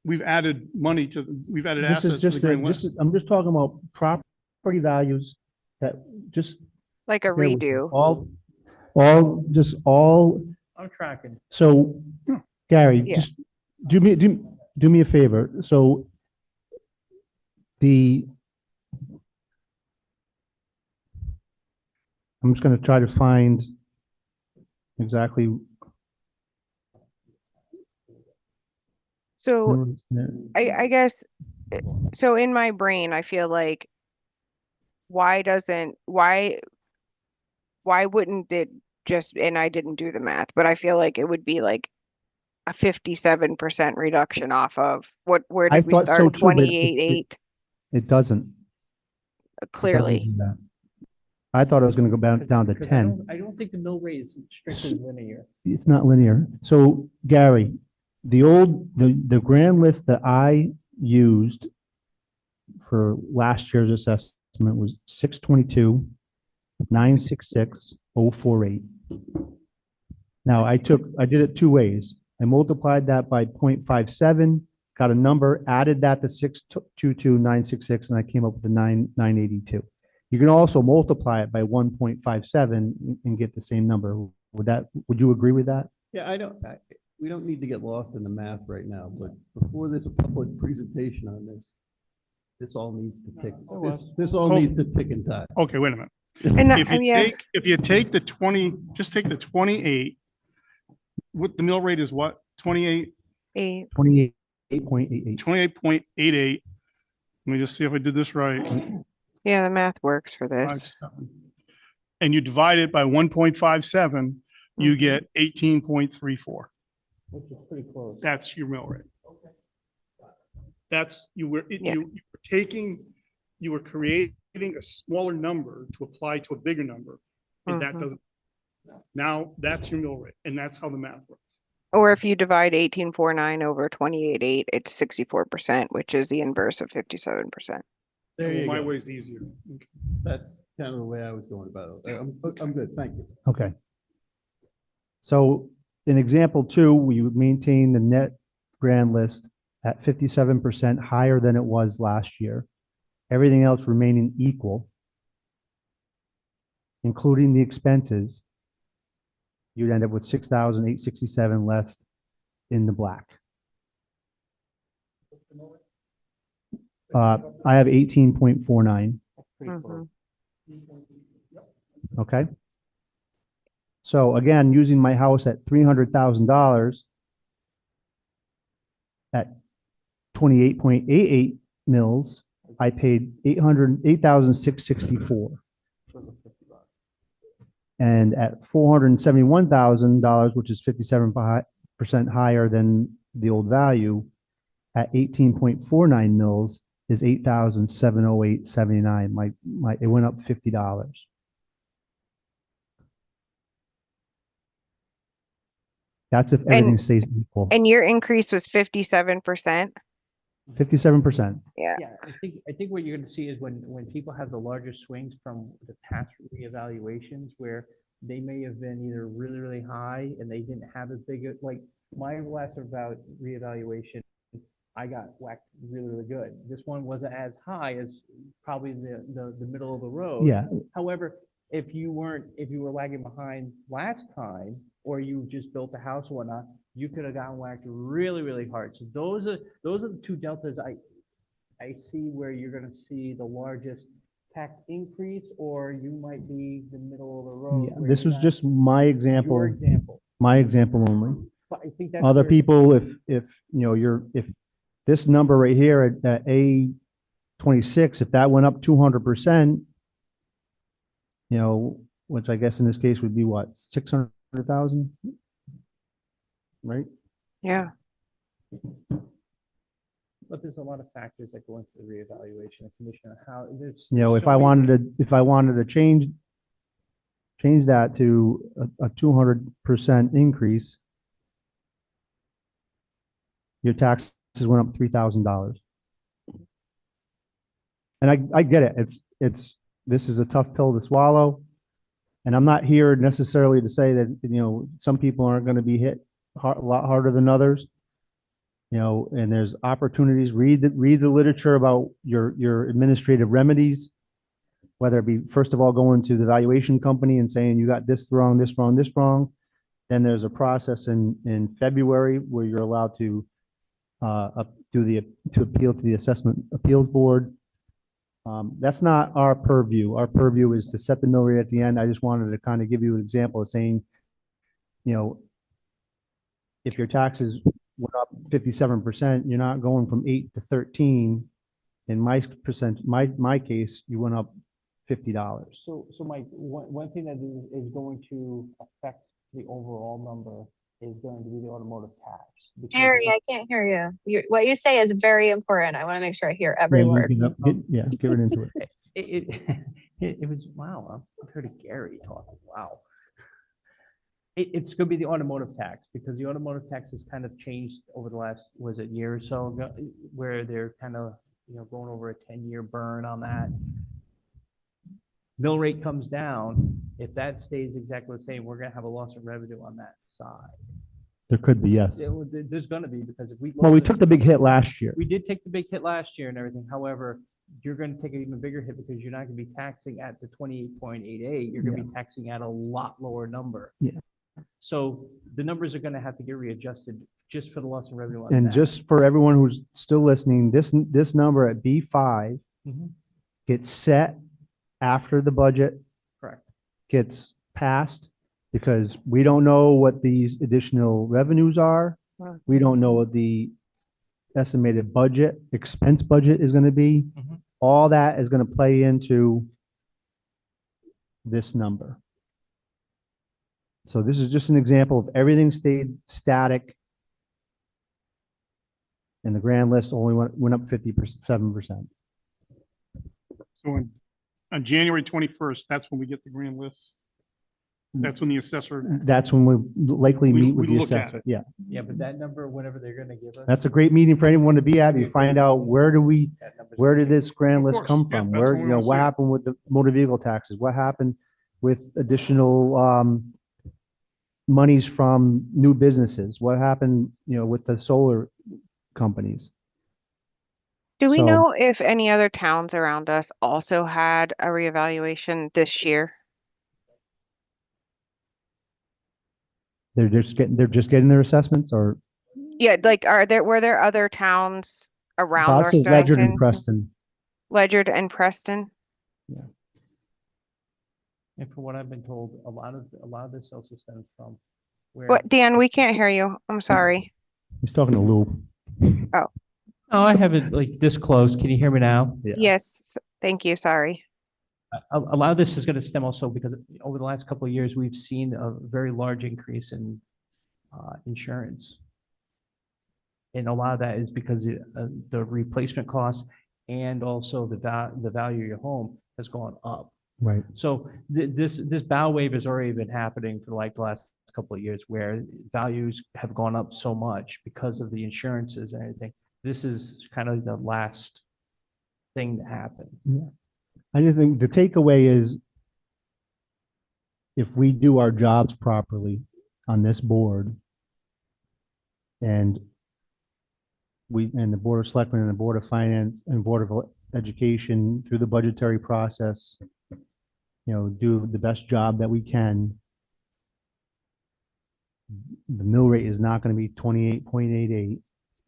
we've added money to, we've added This assets is to the just, grand list. I'm just talking about property values that just. Like a bear with me. redo. All, I'm tracking. so Gary, Yeah. just do me a favor. So I'm just gonna try to find exactly. So I guess, so in my brain, I feel like why wouldn't it just, and I didn't do the math, but I feel like it would be like a 57% reduction off of where I did we thought so start? too, but 28.8 It doesn't. It doesn't clearly. do that. I thought it was gonna go down to 10. I don't think the mill rate is strictly linear. It's not linear. So Gary, the grand list that I used for last year's assessment was 622, 966, 048. Now I did it two ways. I multiplied that by 0.57, got a number, added that to 622, 966, and I came up with the 982. You can also multiply it by 1.57 and get the same number. Would you agree with that? Yeah, we don't need to get lost in the math right now, but before there's a public presentation on this all needs to tick. This all needs to tick and tie. Okay, wait a minute. And If you take the 20, just take the 28, what the mill rate is what? 28, 28.88. 28.88. Let me just see if I did this right. Yeah, the math works for 5, this. 7. And you divide it by 1.57, you get 18.34. Which is pretty close. That's your mill rate. That's, you were creating a smaller number to apply to a bigger number. And that doesn't, now that's your mill rate. And that's how the math works. Or if you divide 18.49 over 28.8, it's 64%, which is the inverse of 57%. There you My go. way's easier. Okay. That's kind of the way I was going about it. I'm good, thank you. Okay. So in example 2, we would maintain the net grand list at 57% higher than it was last year. Everything else remaining equal, including the expenses. You'd end up with 6,867 left in the black. I have 18.49. Okay. So again, using my house at $300,000 at 28.88 mils, I paid $8,664. And at $471,000, which is 57% higher than the old value, at 18.49 mils is $8,708.79. It went up $50. That's if everything stays equal. And your increase was 57%? 57%. Yeah. Yeah, I think what you're gonna see is when people have the larger swings from the past reevaluations where they may have been either really, really high and they didn't have as big a, like my last about reevaluation, I got whacked really, really good. This one wasn't as high as probably the middle of the road. Yeah. However, if you were lagging behind last time, or you just built a house or whatnot, you could have gotten whacked really, really hard. So those are the two deltas I see where you're gonna see the largest tax increase, or you might be the middle of the road. Yeah, where this you're was not- just my Your example, example. my example only. But I think that's Other where- people, if, you know, if this number right here at A26, if that went up 200%, you know, which I guess in this case would be what, 600,000? Right? Yeah. But there's a lot of factors that go into the reevaluation of commission, how there's. You know, there's if so I many wanted to change that to a 200% increase, your taxes went up $3,000. And I get it. This is a tough pill to swallow. And I'm not here necessarily to say that, you know, some people aren't going to be hit a lot harder than others. You know, and there's opportunities, read the literature about your administrative remedies, whether it be, first of all, going to the valuation company and saying you got this wrong, this wrong, this wrong. Then there's a process in February where you're allowed to appeal to the assessment appeals board. That's not our purview. Our purview is to set the mill rate at the end. I just wanted to kind of give you an example of saying, you know, if your taxes went up 57%, you're not going from 8 to 13. In my case, you went up $50. So Mike, one thing that is going to affect the overall number is going to be the automotive tax. because Harry, I can't hear you. What you say is very important. I want to make sure I hear every word. Get right into it. It was, wow, I've heard of Gary talking, wow. It's gonna be the automotive tax, because the automotive tax has kind of changed over the last, was it year or so ago, where they're kind of, you know, going over a 10-year burn on that. Mill rate comes down, if that stays exactly the same, we're gonna have a loss of revenue on that side. There could be, yes. There's gonna be, because if we. Well, we lost it- took the big hit last year. We did take the big hit last year and everything. However, you're going to take an even bigger hit because you're not going to be taxing at the 28.88. You're going to be taxing at a lot lower number. Yeah. So the numbers are going to have to get readjusted just for the loss of revenue on And that. just for everyone who's still listening, this number at B5 Mhm. gets set after the budget Correct. gets passed, because we don't know what these additional revenues are. We don't know what the estimated expense budget is going to be. Mhm. All that is going to play into this number. So this is just an example of everything stayed static. And the grand list only went up 57%. So on January 21st, that's when we get the grand list. That's when the assessor, That's when we likely We- meet with we the look at assessor. it. Yeah, Yeah, but that number, whatever they're going to give us. that's a great meeting for anyone to be at. You find out where did this grand list course, come yeah, from? that's Where, what we you know, wanna what see. happened with the motor vehicle taxes? What happened with additional monies from new businesses? What happened, you know, with the solar companies? Do we So- know if any other towns around us also had a reevaluation this year? They're just getting their assessments, or Yeah, like were there other towns around Bob North says Ledger and Stonington? Preston. Ledger and Preston? And from what I've been told, a lot of this also stems from where. What, Dan, we can't hear you. I'm sorry. He's talking to Lou. Oh, Oh, I have it like this close. Can you hear me now? Yeah. yes. Thank you. Sorry. A lot of this is going to stem also because over the last couple of years, we've seen a very large increase in insurance. And a lot of that is because the replacement costs and also the value of your home has gone up. Right. So this bow wave has already been happening for like the last couple of years, where values have gone up so much because of the insurances and everything. This is kind of the last thing to happen. Yeah. I just think the takeaway is, if we do our jobs properly on this board, and the Board of Selectmen and the Board of Finance and Board of Education through the budgetary process, you know, do the best job that we can, the mill rate is not going to be 28.88,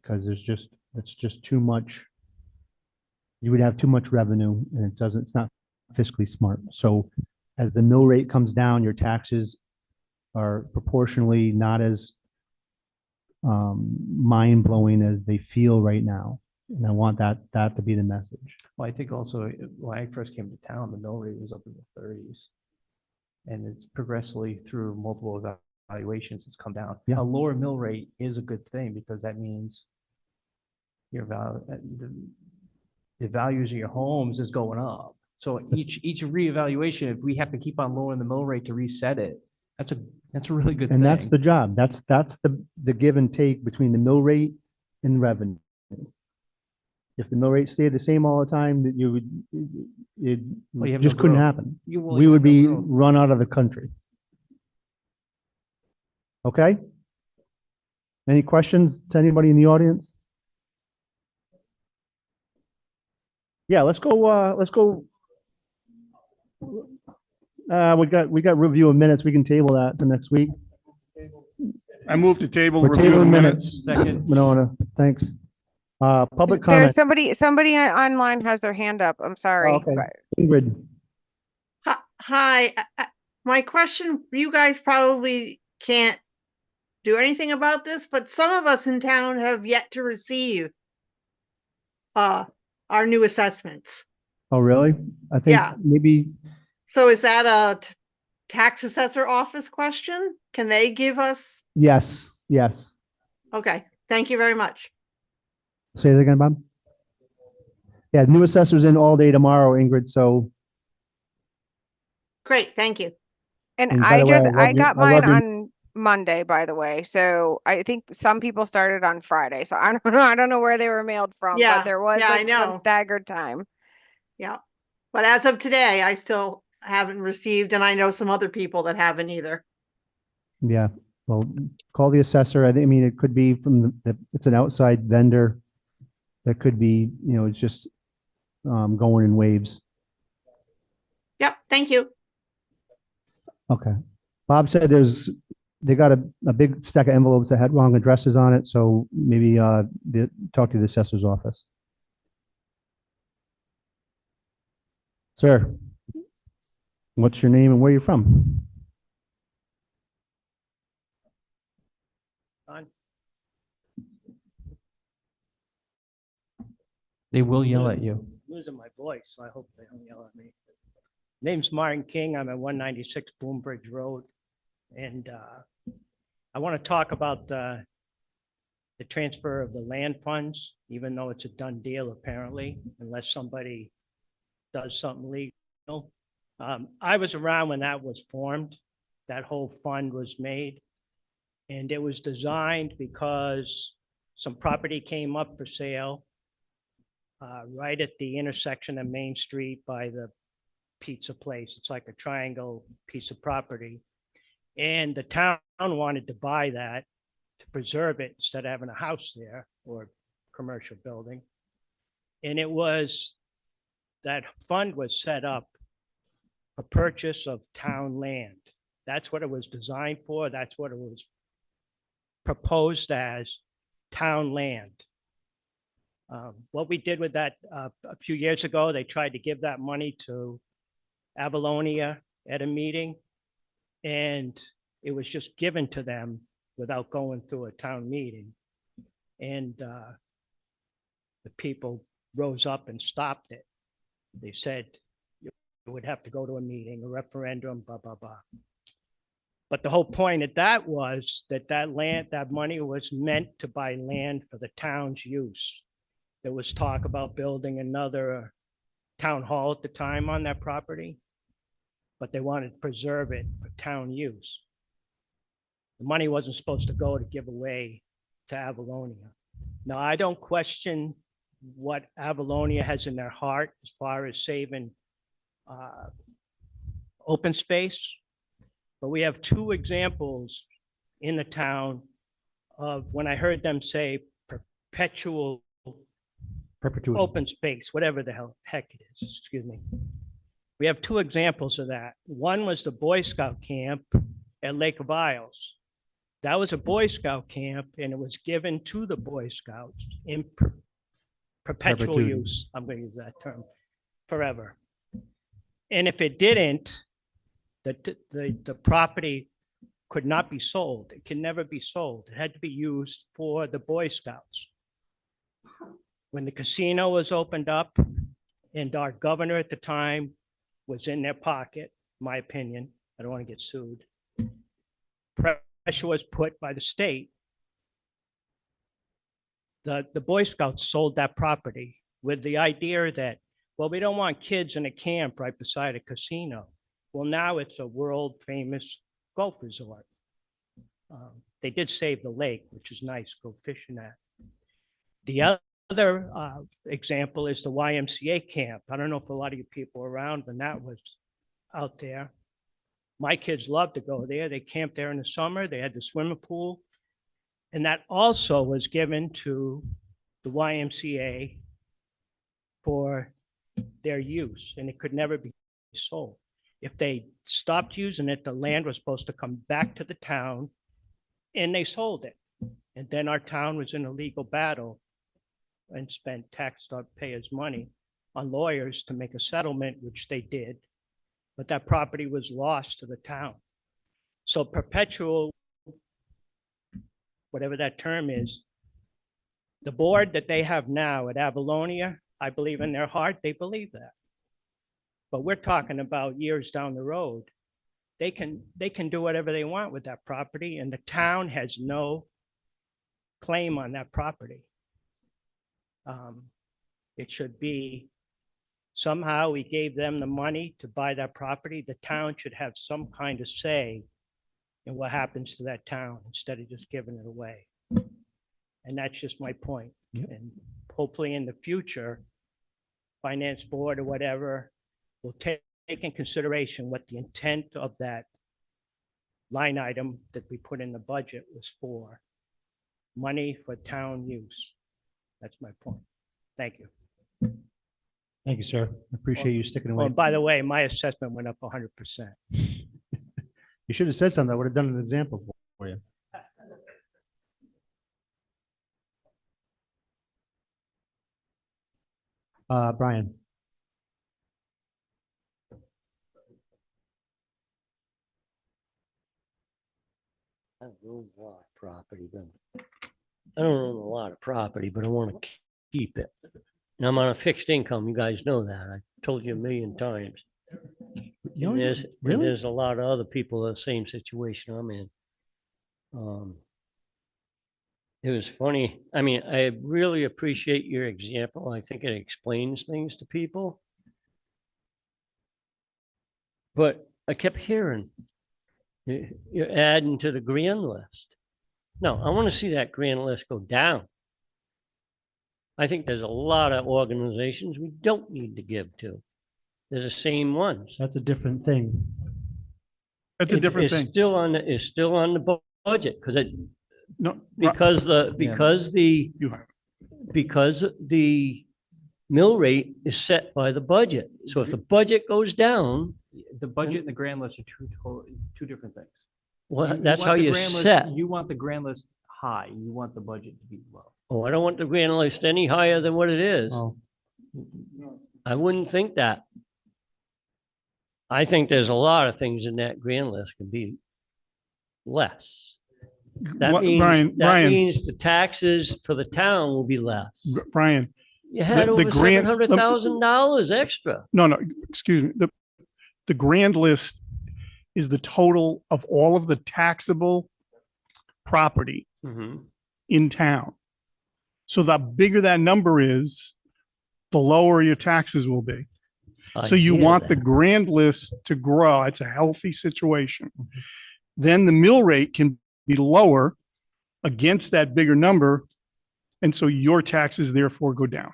because it's just too much. You would have too much revenue, and it's not fiscally smart. So as the mill rate comes down, your taxes are proportionally not as mind blowing as they feel right now. And I want that to be the message. Well, I think also when I first came to town, the mill rate was up in the 30s. And it's progressively through multiple evaluations, it's come down. Yeah. A lower mill rate is a good thing because that means your value, the values of your homes is going up. So each reevaluation, if we have to keep on lowering the mill rate to reset it, that's a really good thing. And that's the job. That's the give and take between the mill rate and revenue. If the mill rate stayed the same all the time, that it Well, you have just no couldn't growth. happen. You will- We you would have no be growth. run out of the country. Okay? Any questions to anybody in the audience? Yeah, let's go. We got review of minutes. We can table that to next week. I moved to table. We're review of tabling minutes. Second. Winona, thanks. Public There's comment. somebody online has their hand up. I'm sorry. Oh, okay. but- Ingrid, Hi, my question, you guys probably can't do anything about this, but some of us in town have yet to receive our new assessments. oh, really? I think Yeah. maybe, So is that a tax assessor office question? Can they give us? yes. Okay, thank you very much. Say that again, Bob? Yeah, new assessor's in all day tomorrow, Ingrid, so. Great, thank you. And And by I the way, just, I love I your- got I love mine your- on Monday, by the way. So I think some people started on Friday. So I don't know. I don't know where they were mailed from, Yeah, but there was yeah, I like some know. staggered time. Yeah, but as of today, I still haven't received, and I know some other people that haven't either. Yeah, well, call the assessor. I mean, it could be from it's an outside vendor. That could be, it's just going in waves. Yep, thank you. Okay. Bob said they got a big stack of envelopes that had wrong addresses on it, so maybe talk to the assessor's office. Sir, what's your name and where you're from? They will yell at you. Losing my voice, so I hope they don't yell at me. Name's Martin King. I'm at 196 Boombridge Road. And I want to talk about the transfer of the land funds, even though it's a done deal apparently, unless somebody does something legal. I was around when that was formed. That whole fund was made. And it was designed because some property came up for sale right at the intersection of Main Street by the pizza place. It's like a triangle piece of property. And the town wanted to buy that to preserve it instead of having a house there or commercial building. And that fund was set up for purchase of town land. That's what it was designed for. That's what it was proposed as, town land. What we did with that a few years ago, they tried to give that money to Avalonia at a meeting, and it was just given to them without going through a town meeting. And the people rose up and stopped it. They said it would have to go to a meeting, a referendum, blah, blah, blah. But the whole point of that was that money was meant to buy land for the town's use. There was talk about building another town hall at the time on that property, but they wanted to preserve it for town use. The money wasn't supposed to go to give away to Avalonia. Now, I don't question what Avalonia has in their heart as far as saving open space, but we have two examples in the town of when I heard them say perpetual Perpetuity. open space, whatever the heck it is, excuse me. We have two examples of that. One was the Boy Scout camp at Lake of Isles. That was a Boy Scout camp and it was given to the Boy Scouts in perpetual Perpetuity. use. I'm going to use that term forever. And if it didn't, the property could not be sold. It can never be sold. It had to be used for the Boy Scouts. When the casino was opened up and our governor at the time was in their pocket, my opinion, I don't want to get sued. Pressure was put by the state. The Boy Scouts sold that property with the idea that, well, we don't want kids in a camp right beside a casino. Well, now it's a world famous golf resort. They did save the lake, which is nice, go fishing at. The other example is the YMCA camp. I don't know if a lot of you people are around when that was out there. My kids loved to go there. They camped there in the summer. They had the swimming pool. And that also was given to the YMCA for their use, and it could never be sold. If they stopped using it, the land was supposed to come back to the town, and they sold it. And then our town was in a legal battle and spent taxpayers' money on lawyers to make a settlement, which they did, but that property was lost to the town. So perpetual, whatever that term is, the board that they have now at Avalonia, I believe in their heart, they believe that. But we're talking about years down the road. They can do whatever they want with that property, and the town has no claim on that property. It should be somehow we gave them the money to buy that property. The town should have some kind of say in what happens to that town instead of just giving it away. And that's just my point. Yep. And hopefully in the future, finance board or whatever will take in consideration what the intent of that line item that we put in the budget was for. Money for town use. That's my point. Thank you. Thank you, sir. I appreciate you sticking away. Oh, by the way, my assessment went up 100%. You should have said something. I would have done an example for you. Brian. I don't own a lot of property, but I don't own a lot of property, but I want to keep it. And I'm on a fixed income. You guys know that. I told you a million times. And there's a lot of other people in the same situation I'm in. It was funny. I mean, I really appreciate your example. I think it explains things to people. But I kept hearing, you're adding to the grand list. No, I want to see that grand list go down. I think there's a lot of organizations we don't need to give to. They're the same ones. That's a different thing. That's a different It's thing. still on the, it's still on the budget because it, No, because the mill rate is set by the budget. So if the budget goes down, The budget and the grand list are two different things. well, You that's want how the you grand list- set. You want the grand list high, you want the budget to be low. Oh, I don't want the grand list any higher than what it is. Oh, I wouldn't think that. I think there's a lot of things in that grand list can be less. That means the taxes for the town will be less. Brian. You had over $700,000 extra. No, excuse me. The grand list is the total of all of the taxable property in town. So the bigger that number is, the lower your taxes will be. So you want the grand list to grow. It's a healthy situation. Then the mill rate can be lower against that bigger number. And so your taxes therefore go down.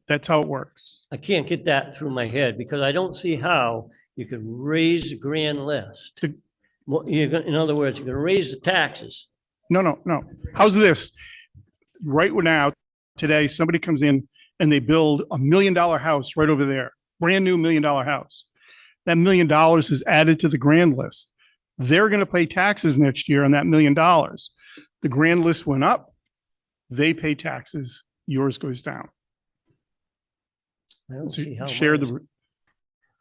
That's how it works. I can't get that through my head because I don't see how you could raise the grand list. In other words, you're going to raise the taxes. No. How's this? Right now, today, somebody comes in and they build $1 million house right over there, brand new $1 million house. That $1 million is added to the grand list. They're going to pay taxes next year on that $1 million. The grand list went up. They pay taxes. Yours goes down. I don't So see how. share much. the.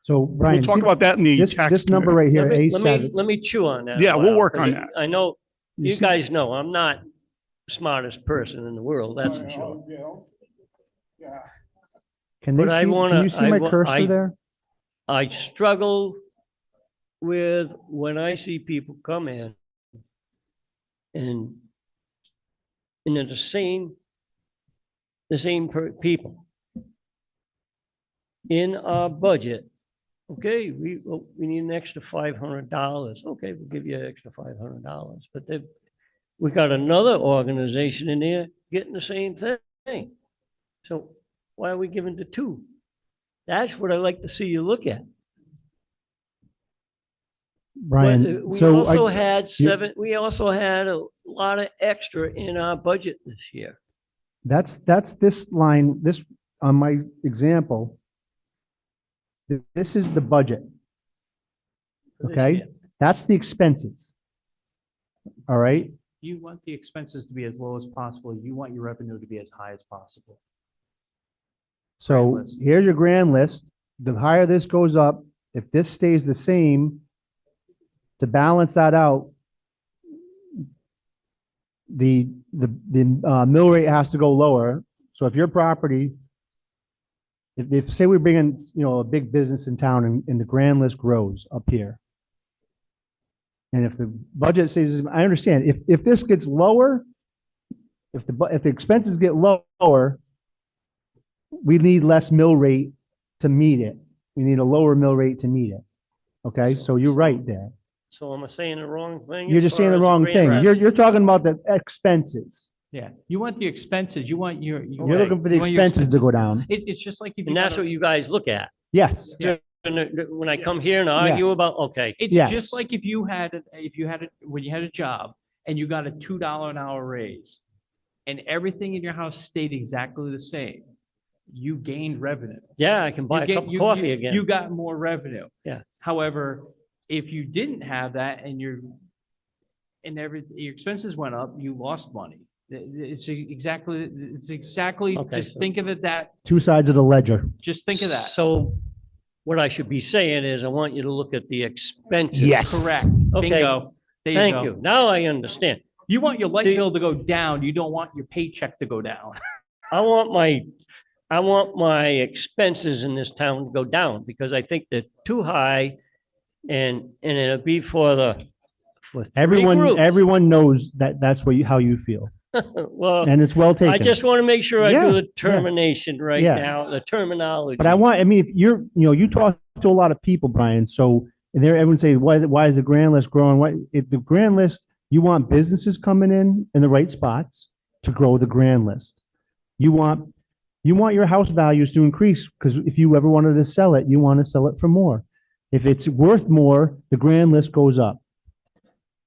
So Brian. We'll talk see- about that in the This, tax. this number committee. right here, Let me, A7. let me chew on that. Yeah, a we'll while, work on 'cause that. I know, You you see- guys know, I'm not the smartest person in the world, that's for sure. Can they but I see, wanna- can you see I my wa- cursor I- there? I struggle with when I see people come in and they're the same people in our budget. Okay, we need an extra $500. Okay, we'll give you an extra $500, but we got another organization in there getting the same thing. So why are we giving to two? That's what I like to see you look at. Brian, We so also I- had we also had a lot of extra in our budget this year. that's this line, this, on my example. This is the budget, for this okay? year. That's the expenses. All right, You want the expenses to be as low as possible. You want your revenue to be as high as possible. so list. here's your grand list. The higher this goes up, if this stays the same, to balance that out, the mill rate has to go lower. So if your property, if say we bring in, a big business in town and the grand list grows up here. And if the budget says, I understand, if this gets lower, if the expenses get lower, we need less mill rate to meet it. We need a lower mill rate to meet it. Okay, so you're right there. So am I saying the wrong thing? You're as just far saying the as wrong grand thing. list? You're talking about the expenses. Yeah, you want the expenses, you want your. You're looking for the expenses to go down. It's just like if you. And that's got a- what you guys look at. Yes, Yeah. When I come here and argue about, okay, It's Yes. just like if you had, when you had a job and you got a $2 an hour raise and everything in your house stayed exactly the same, you gained revenue. yeah, I can buy a You cup get- of you- coffee you- again. You got more revenue. Yeah. However, if you didn't have that and your expenses went up, you lost money. It's exactly, Okay, just so- think of it two sides of the ledger. just think of that. So what I should be saying is I want you to look at the expenses. Yes. Correct. Okay. Bingo. There you Thank go. you. Now I understand. You want your light Do- bill to go down. You don't want your paycheck to go down. I want my expenses in this town to go down because I think they're too high and it'll be for three Everyone groups. knows that that's how you feel, Well, and it's well taken. I just want to make sure I Yeah, do the yeah. termination right Yeah. now, the terminology. But I mean, if you talk to a lot of people, Brian, so everyone say, why is the grand list growing? If the grand list, you want businesses coming in the right spots to grow the grand list. You want your house values to increase because if you ever wanted to sell it, you want to sell it for more. If it's worth more, the grand list goes up.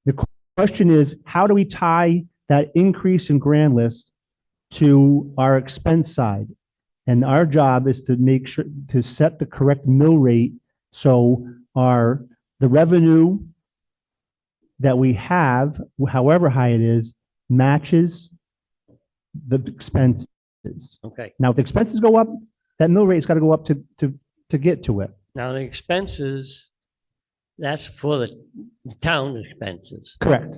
The question is, how do we tie that increase in grand list to our expense side? And our job is to make sure to set the correct mill rate so the revenue that we have, however high it is, matches the expenses. Okay. Now, if the expenses go up, that mill rate's got to go up to get to it. Now the expenses, that's for the town expenses. Correct.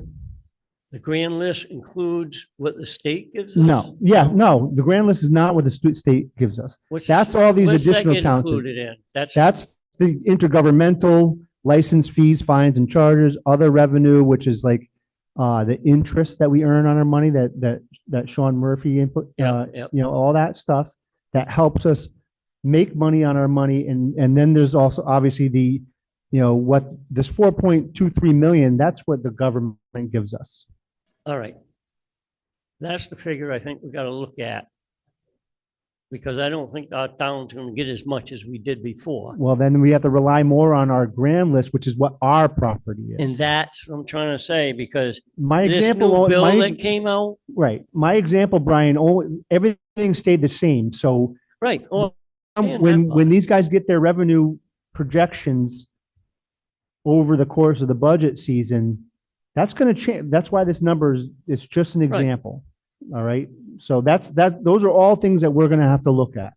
The grand list includes what the state gives us? No, the grand list is not what the state gives us. What's That's the- all these what's that additional get towns. included in? That's the intergovernmental license fees, fines and charges, other revenue, which is like the interest that we earn on our money that Sean Murphy input, Yep. all that stuff that helps us make money on our money. And then there's also obviously what this 4.23 million, that's what the government gives us. All right. That's the figure I think we gotta look at. Because I don't think our town's gonna get as much as we did before. Well, then we have to rely more on our grand list, which is what our property is. And that's what I'm trying to say, because My this example, new bill my- that came out, Right. My example, Brian, everything stayed the same. So right, oh, I understand when that when these guys get their revenue projections over the course of the budget season, that's going to change. That's why this number it's just an example. All right. So those are all things that we're going to have to look at.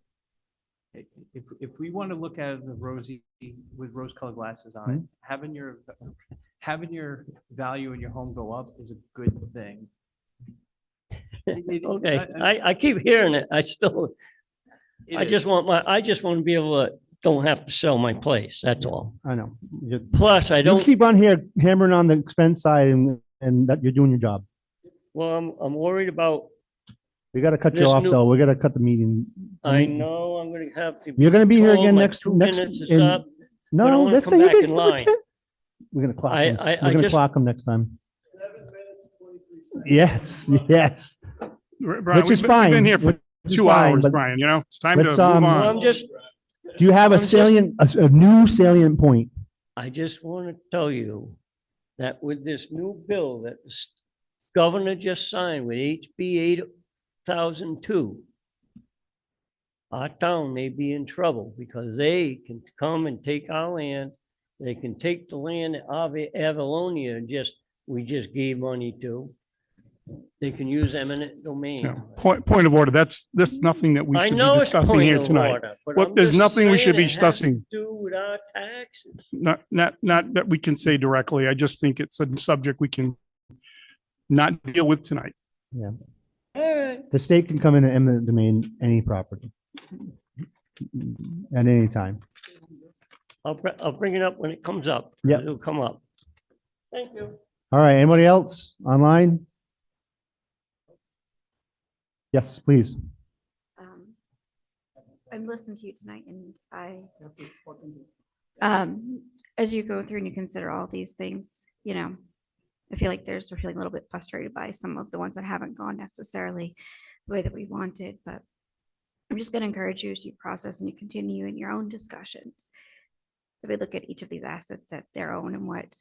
if we want to look at the rosy, with rose-colored glasses on it, having your value in your home go up is a good thing. Okay, I keep hearing it. I still, I just want to be able to, don't have to sell my place. That's all. I know. Plus, I You don't, keep on here hammering on the expense side and that you're doing your job. well, I'm worried about, We gotta cut you This off new- though. We gotta cut the meeting. I know I'm gonna have to. You're gonna be here told again my next, 2 next. minutes is in- up. but I No, wanna that's, come you're back in gonna, line. we're gonna clock I- them. I- I We're gonna just- clock them next time. Yes, yes. Brian, Which is we've been fine. here for which is 2 fine, hours, but Brian, you know, it's time to let's, move um, Well, on. I'm just, Do you have a I'm just- salient, a new salient point? I just want to tell you that with this new bill that the governor just signed with HB 8002, our town may be in trouble because they can come and take our land. They can take the land that Avalonia we just gave money to. They can use eminent domain. Yeah. Point of order. That's nothing that we I should be know it's discussing point here of tonight. order, but Well, I'm there's just nothing we should saying be it has to discussing. Do with our taxes. Not that we can say directly. I just think it's a subject we can not deal with tonight. Yeah. All right. The state can come in and eminent domain any property. At any time. I'll bring it up when it comes up. Yep. It'll come up. Thank you. All right, anybody else online? Yes, please. I'm listening to you tonight and as you go through and you consider all these things, you know, I feel like we're feeling a little bit frustrated by some of the ones that haven't gone necessarily the way that we wanted, but I'm just going to encourage you as you process and you continue in your own discussions. If we look at each of these assets at their own and what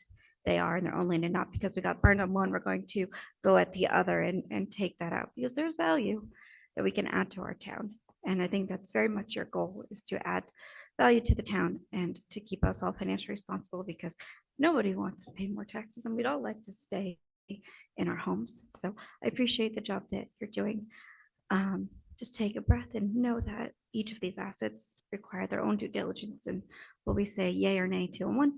they are in their own lane, and not because we got burned on one, we're going to go at the other and take that out, because there's value that we can add to our town. And I think that's very much your goal, is to add value to the town and to keep us all financially responsible, because nobody wants to pay more taxes and we'd all like to stay in our homes. So I appreciate the job that you're doing. Just take a breath and know that each of these assets require their own due diligence, and what we say yay or nay to on one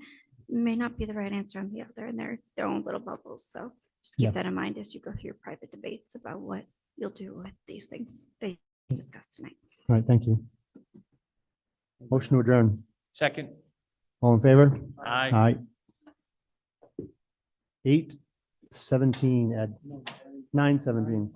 may not be the right answer on the other, and they're their own little bubbles. So just keep Yeah. that in mind as you go through your private debates about what you'll do with these things that you discussed tonight. All right, thank you. Motion to adjourn. Second. All in favor? Aye. Aye. 8:17 at 9:17.